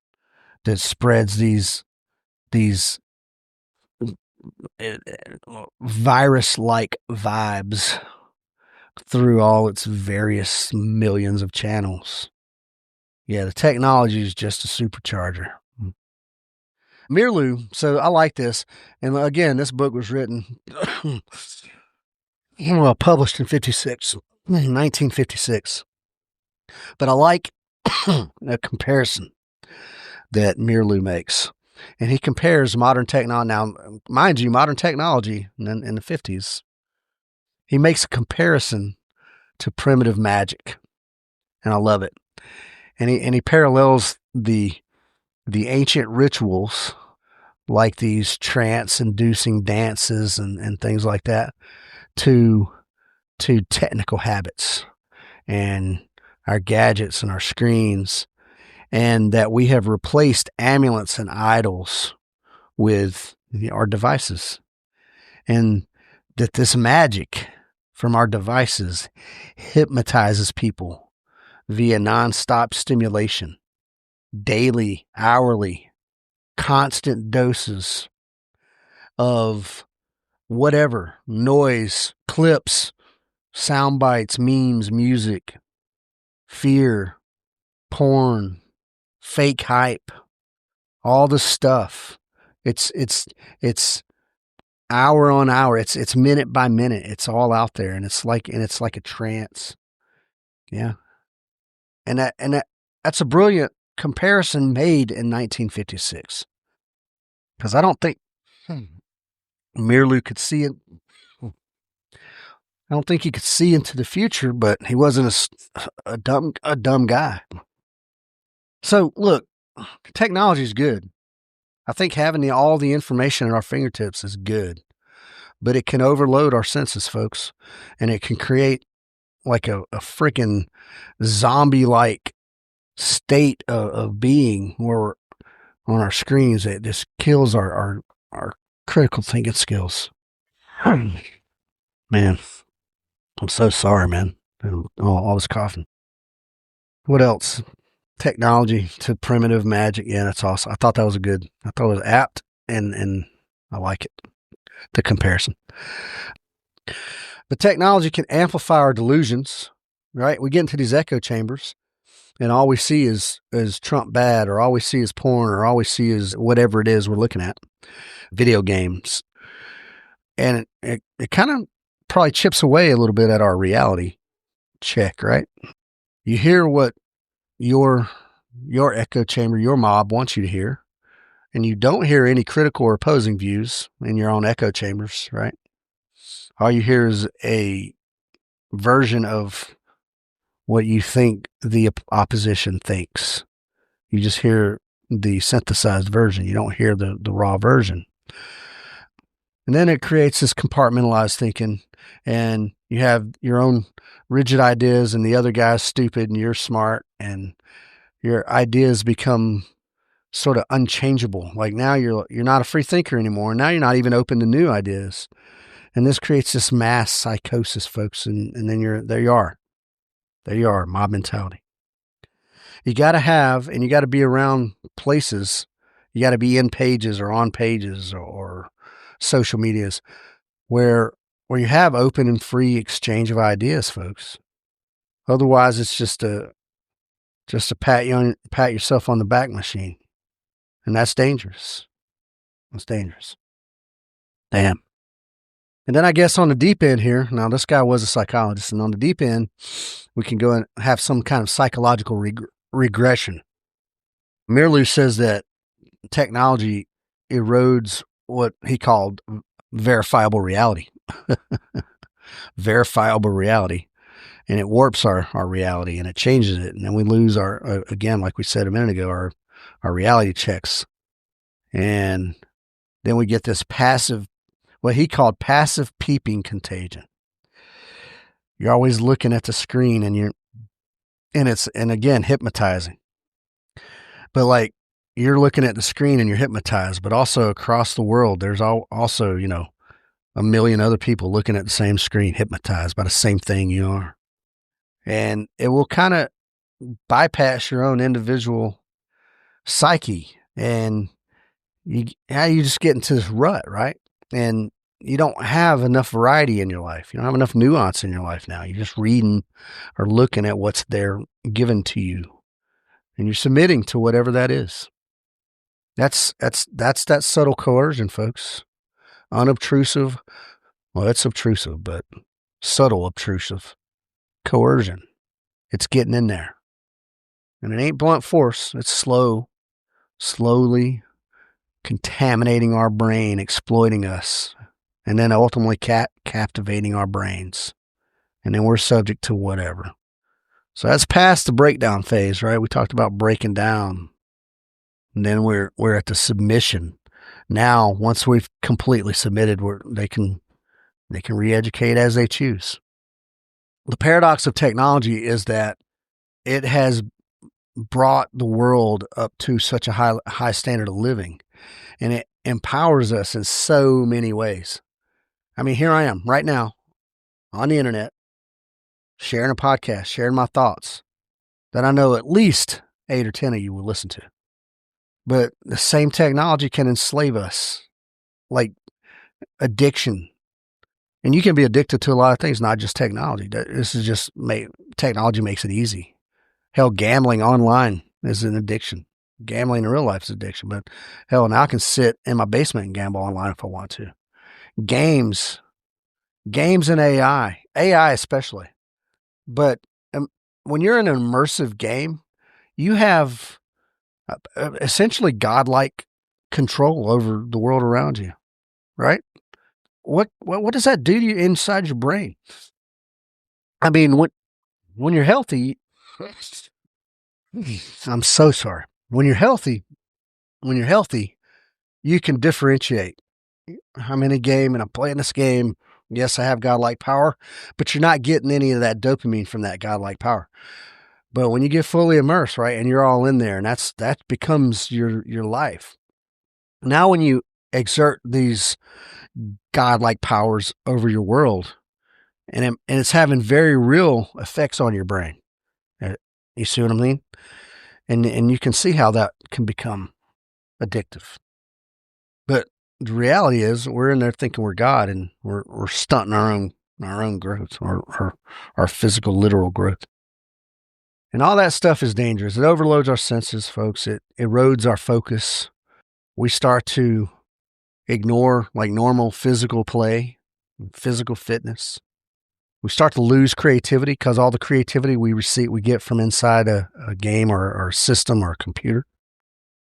A: that spreads these virus-like vibes through all its various millions of channels. Yeah, the technology is just a supercharger. Meerloo, so I like this. And again, this book was written, published in 1956. But I like a comparison that Meerloo makes. And he compares modern technology. Now, mind you, modern technology in the 50s, he makes a comparison to primitive magic. And I love it. And he parallels the ancient rituals, like these trance-inducing dances and things like that, to technical habits and our gadgets and our screens, and that we have replaced amulets and idols with our devices, and that this magic from our devices hypnotizes people via nonstop stimulation, daily, hourly, constant doses of whatever, noise, clips, sound bites, memes, music, fear, porn, fake hype, all this stuff. It's hour on hour. It's minute by minute. It's all out there, and it's like a trance. Yeah. And that's a brilliant comparison made in 1956. Because I don't think Meerloo could see it. I don't think he could see into the future, but he wasn't a dumb guy. So look, technology is good. I think having all the information at our fingertips is good, but it can overload our senses, folks, and it can create like a freaking zombie-like state of being where we're on our screens. It just kills our critical thinking skills. Man, I'm so sorry, man. All this coughing. What else? Technology to primitive magic. Yeah, that's awesome. I thought that was I thought it was apt, and I like it. The comparison. But technology can amplify our delusions, right? We get into these echo chambers, and all we see is Trump bad, or all we see is porn, or all we see is whatever it is we're looking at, video games. And it kind of probably chips away a little bit at our reality check, right? You hear what your echo chamber, your mob wants you to hear, and you don't hear any critical or opposing views in your own echo chambers, right? All you hear is a version of what you think the opposition thinks. You just hear the synthesized version. You don't hear the raw version. And then it creates this compartmentalized thinking, and you have your own rigid ideas, and the other guy's stupid, and you're smart, and your ideas become sort of unchangeable. Like now you're not a free thinker anymore. Now you're not even open to new ideas. And this creates this mass psychosis, folks. And then there you are, mob mentality. You got to have, and you got to be around places. You got to be in pages or on pages or social medias where you have open and free exchange of ideas, folks. Otherwise, it's just a pat yourself on the back machine, and that's dangerous. That's dangerous. Damn. And then I guess on the deep end here, now this guy was a psychologist, and on the deep end, we can go and have some kind of psychological regression. Meerloo says that technology erodes what he called verifiable reality. Verifiable reality. And it warps our reality, and it changes it. And then we lose our, again, like we said a minute ago, our reality checks. And then we get this passive, what he called passive peeping contagion. You're always looking at the screen, and it's again, hypnotizing. But like, you're looking at the screen and you're hypnotized, but also across the world, there's also, a million other people looking at the same screen, hypnotized by the same thing you are. And it will kind of bypass your own individual psyche, and you just get into this rut, right? And you don't have enough variety in your life. You don't have enough nuance in your life now. You're just reading or looking at what's there given to you, and you're submitting to whatever that is. That's that subtle coercion, folks. Unobtrusive. Well, it's obtrusive, but subtle obtrusive coercion. It's getting in there. And it ain't blunt force. It's slowly contaminating our brain, exploiting us, and then ultimately captivating our brains. And then we're subject to whatever. So that's past the breakdown phase, right? We talked about breaking down. And then we're at the submission. Now, once we've completely submitted, they can re-educate as they choose. The paradox of technology is that it has brought the world up to such a high standard of living, and it empowers us in so many ways. I mean, here I am right now on the internet, sharing a podcast, sharing my thoughts that I know at least 8 or 10 of you will listen to. But the same technology can enslave us, like addiction. And you can be addicted to a lot of things, not just technology. This is just technology makes it easy. Hell, gambling online is an addiction. Gambling in real life is addiction. But hell, now I can sit in my basement and gamble online if I want to. Games and AI especially. But when you're in an immersive game, you have essentially godlike control over the world around you, right? What does that do to you inside your brain? I mean, when you're healthy, I'm so sorry. When you're healthy, you can differentiate. I'm in a game and I'm playing this game. Yes, I have godlike power, but you're not getting any of that dopamine from that godlike power. But when you get fully immersed, right, and you're all in there, and that becomes your life. Now, when you exert these godlike powers over your world, and it's having very real effects on your brain. You see what I mean? And you can see how that can become addictive. But the reality is, we're in there thinking we're God, and we're stunting our own growth, or our physical, literal growth. And all that stuff is dangerous. It overloads our senses, folks. It erodes our focus. We start to ignore like normal physical play, physical fitness. We start to lose creativity because all the creativity we get from inside a game or a system or a computer.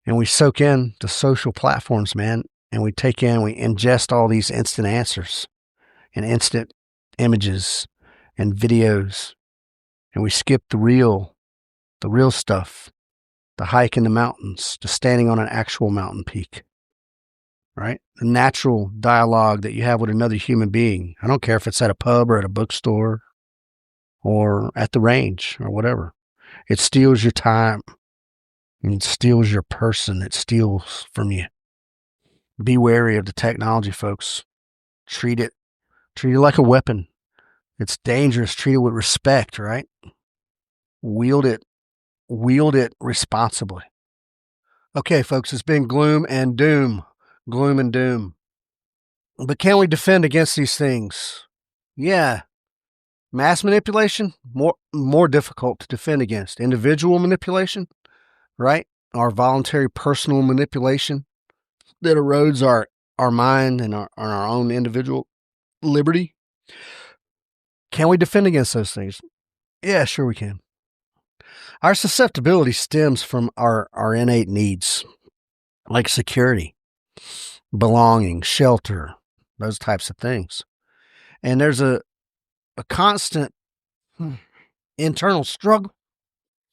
A: And we soak in the social platforms, man, and we ingest all these instant answers and instant images and videos. And we skip the real stuff, the hike in the mountains, the standing on an actual mountain peak, right? The natural dialogue that you have with another human being. I don't care if it's at a pub or at a bookstore or at the range or whatever. It steals your time. It steals your person. It steals from you. Be wary of the technology, folks. Treat it like a weapon. It's dangerous. Treat it with respect, right? Wield it responsibly. Okay, folks, it's been gloom and doom. Gloom and doom. But can we defend against these things? Yeah. Mass manipulation, more difficult to defend against. Individual manipulation, right? Our voluntary personal manipulation that erodes our mind and our own individual liberty. Can we defend against those things? Yeah, sure we can. Our susceptibility stems from our innate needs, like security, belonging, shelter, those types of things. And there's a constant internal struggle.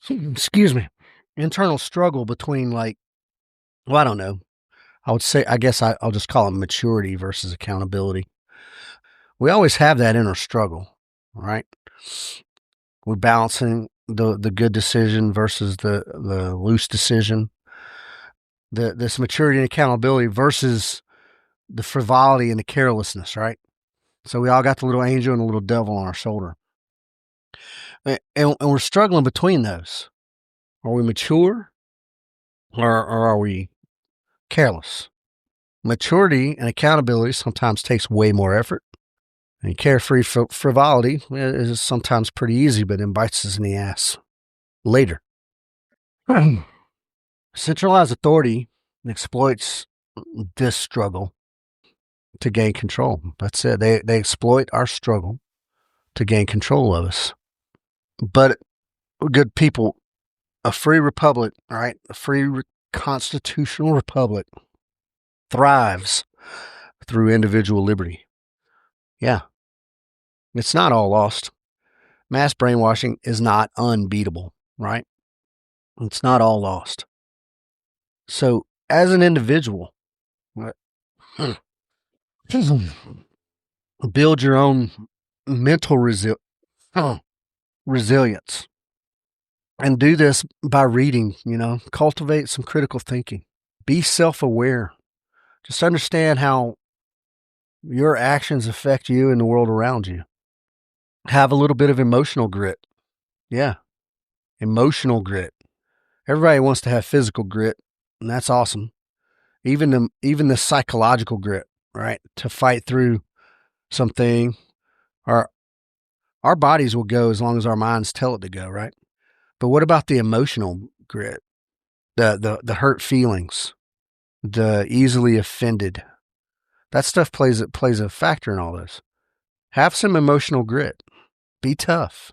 A: Excuse me. Internal struggle between I don't know. I guess I'll just call it maturity versus accountability. We always have that inner struggle, right? We're balancing the good decision versus the loose decision. This maturity and accountability versus the frivolity and the carelessness, right? So we all got the little angel and the little devil on our shoulder. And we're struggling between those. Are we mature or are we careless? Maturity and accountability sometimes takes way more effort. And carefree frivolity is sometimes pretty easy, but then bites us in the ass later. Centralized authority exploits this struggle to gain control. That's it. They exploit our struggle to gain control of us. But good people, a free republic, right? A free constitutional republic thrives through individual liberty. Yeah. It's not all lost. Mass brainwashing is not unbeatable, right? It's not all lost. So, as an individual, build your own mental resilience. And do this by reading, cultivate some critical thinking. Be self-aware. Just understand how your actions affect you and the world around you. Have a little bit of emotional grit. Yeah, emotional grit. Everybody wants to have physical grit, and that's awesome. Even the psychological grit, right? To fight through something. Our bodies will go as long as our minds tell it to go, right? But what about the emotional grit? The hurt feelings, the easily offended. That stuff plays a factor in all this. Have some emotional grit. Be tough.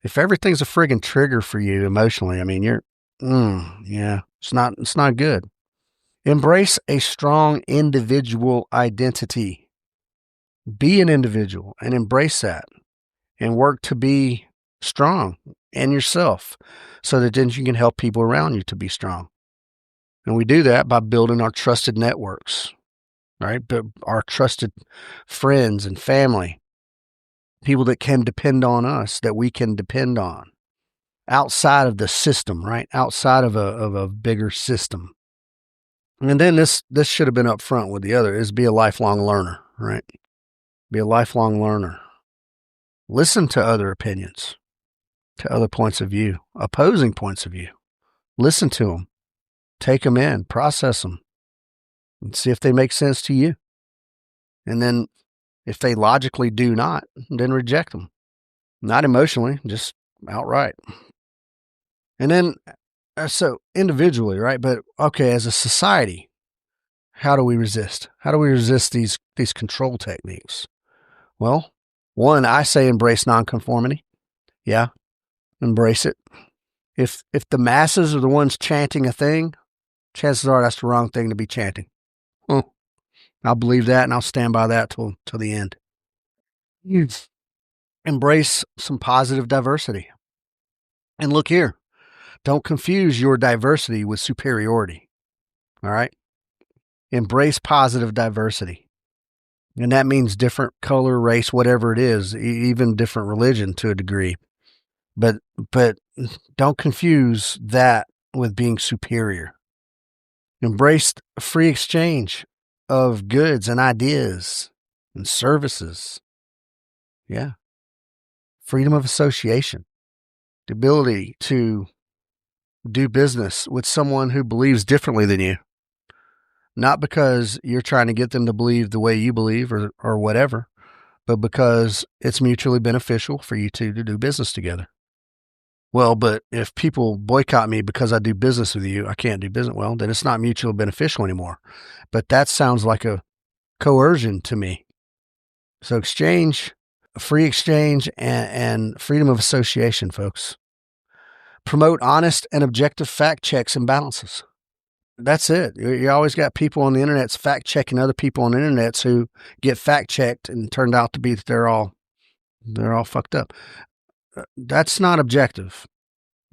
A: If everything's a friggin' trigger for you emotionally, I mean, it's not good. Embrace a strong individual identity. Be an individual and embrace that and work to be strong in yourself so that then you can help people around you to be strong. And we do that by building our trusted networks, right? But our trusted friends and family, people that can depend on us, that we can depend on outside of the system, right? Outside of a bigger system. And then this should have been up front with the other, is be a lifelong learner, right? Be a lifelong learner. Listen to other opinions, to other points of view, opposing points of view. Listen to them. Take them in, process them, and see if they make sense to you. And then if they logically do not, then reject them. Not emotionally, just outright. And then, so individually, right? But okay, as a society, how do we resist? How do we resist these control techniques? Well, One, I say embrace nonconformity. Yeah, embrace it. If the masses are the ones chanting a thing, chances are that's the wrong thing to be chanting. Well, I'll believe that and I'll stand by that till the end. Embrace some positive diversity. And look here, don't confuse your diversity with superiority. All right? Embrace positive diversity. And that means different color, race, whatever it is, even different religion to a degree. But don't confuse that with being superior. Embrace free exchange of goods and ideas and services. Yeah. Freedom of association. The ability to do business with someone who believes differently than you. Not because you're trying to get them to believe the way you believe or whatever, but because it's mutually beneficial for you two to do business together. Well, but if people boycott me because I do business with you, I can't do business. Well, then it's not mutually beneficial anymore. But that sounds like a coercion to me. So free exchange and freedom of association, folks. Promote honest and objective fact checks and balances. That's it. You always got people on the internet fact checking other people on the internet who get fact checked and turned out to be that they're all fucked up. That's not objective.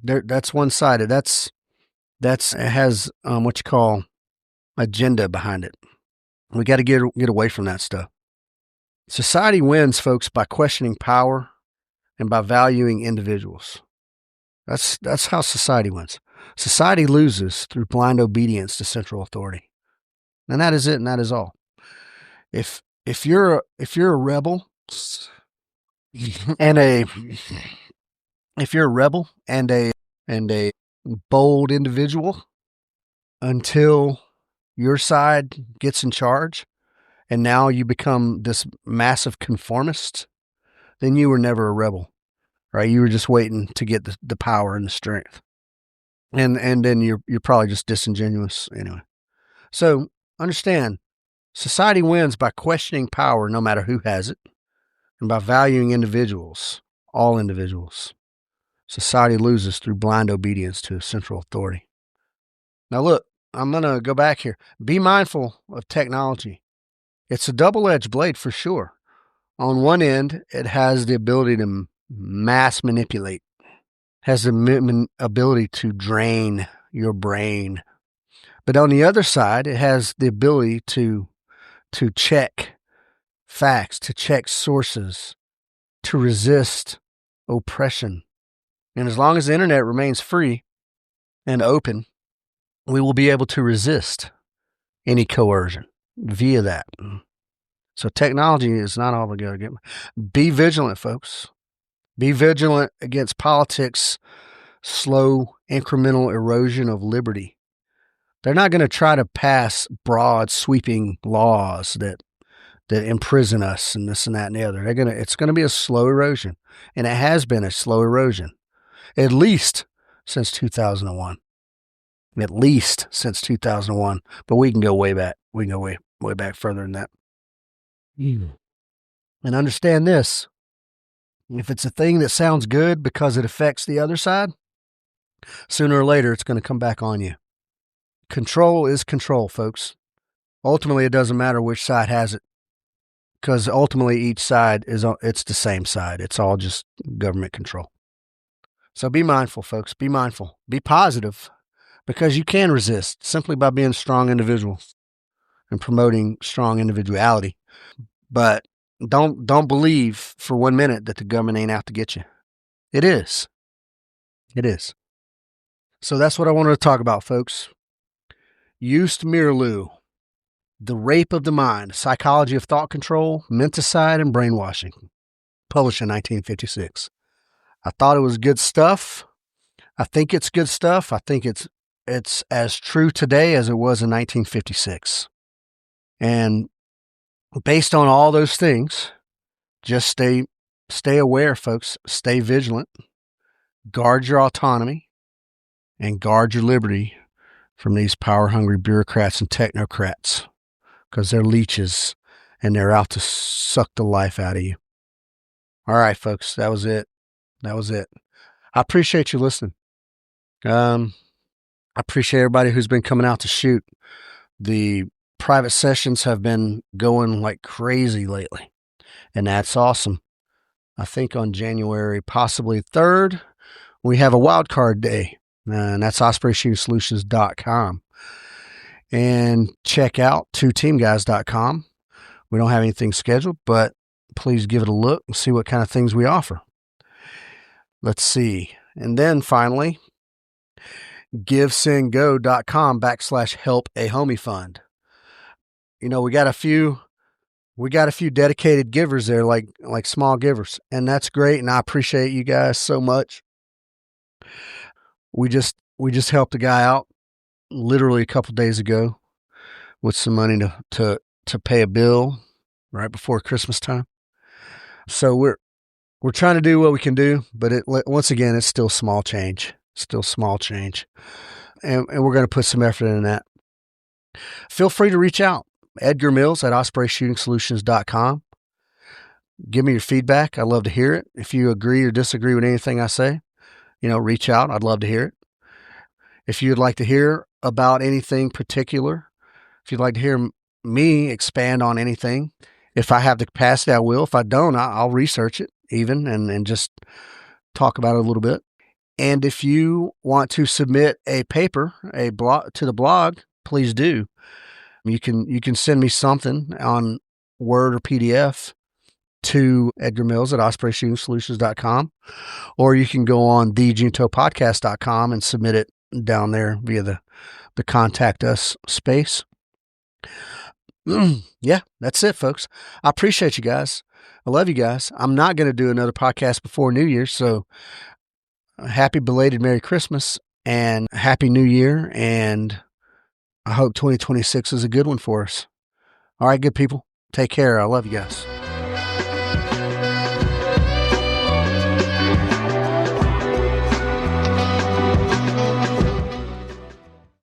A: That's one sided. It has what you call agenda behind it. We got to get away from that stuff. Society wins, folks, by questioning power and by valuing individuals. That's how society wins. Society loses through blind obedience to central authority. And that is it, and that is all. If you're a rebel and a bold individual until your side gets in charge and now you become this massive conformist, then you were never a rebel, right? You were just waiting to get the power and the strength. And then you're probably just disingenuous anyway. So understand, society wins by questioning power no matter who has it, and by valuing individuals, all individuals. Society loses through blind obedience to central authority. Now look, I'm going to go back here. Be mindful of technology. It's a double-edged blade for sure. On one end, it has the ability to mass manipulate, has the ability to drain your brain. But on the other side, it has the ability to check facts, to check sources, to resist oppression. And as long as the internet remains free and open, we will be able to resist any coercion via that. So technology is not all we got to get. Be vigilant, folks. Be vigilant against politics' slow, incremental erosion of liberty. They're not going to try to pass broad, sweeping laws that imprison us and this and that and the other. It's going to be a slow erosion, and it has been a slow erosion, at least since 2001. At least since 2001, but we can go way back. We can go way back further than that. And understand this: if it's a thing that sounds good because it affects the other side, sooner or later it's going to come back on you. Control is control, folks. Ultimately, it doesn't matter which side has it, because ultimately each side it's the same side. It's all just government control. So be mindful, folks. Be mindful. Be positive, because you can resist simply by being strong individuals and promoting strong individuality. But don't believe for 1 minute that the government ain't out to get you. It is. It is. So that's what I wanted to talk about, folks. Joost Meerloo, The Rape of the Mind, Psychology of Thought Control, Menticide, and Brainwashing, published in 1956. I thought it was good stuff. I think it's good stuff. I think it's as true today as it was in 1956. And based on all those things, just stay aware, folks. Stay vigilant. Guard your autonomy and guard your liberty from these power-hungry bureaucrats and technocrats, because they're leeches and they're out to suck the life out of you. All right, folks, that was it. That was it. I appreciate you listening. I appreciate everybody who's been coming out to shoot. The private sessions have been going like crazy lately, and that's awesome. I think on January, possibly 3rd, we have a wild card day, and that's ospreyshootingsolutions.com. And check out twoteamguys.com. We don't have anything scheduled, but please give it a look and see what kind of things we offer. Let's see. And then finally, givesendgo.com/help a homie fund. You know, we got a few dedicated givers there, like small givers, and that's great. And I appreciate you guys so much. We just helped a guy out literally a couple days ago with some money to pay a bill right before Christmas time. So we're trying to do what we can do, but once again, it's still small change. Still small change. And we're going to put some effort in that. Feel free to reach out. Edgar Mills at ospreyshootingsolutions.com. Give me your feedback. I'd love to hear it. If you agree or disagree with anything I say, reach out. I'd love to hear it. If you'd like to hear about anything particular, if you'd like to hear me expand on anything, if I have the capacity, I will. If I don't, I'll research it even and just talk about it a little bit. And if you want to submit a paper, a blog to the blog, please do. You can send me something on Word or PDF to Edgar Mills at ospreyshootingsolutions.com, or you can go on thejuntopodcast.com and submit it down there via the contact us space. Yeah, that's it, folks. I appreciate you guys. I love you guys. I'm not going to do another podcast before New Year's, so happy belated Merry Christmas and Happy New Year, and I hope 2026 is a good one for us. All right, good people. Take care. I love you guys.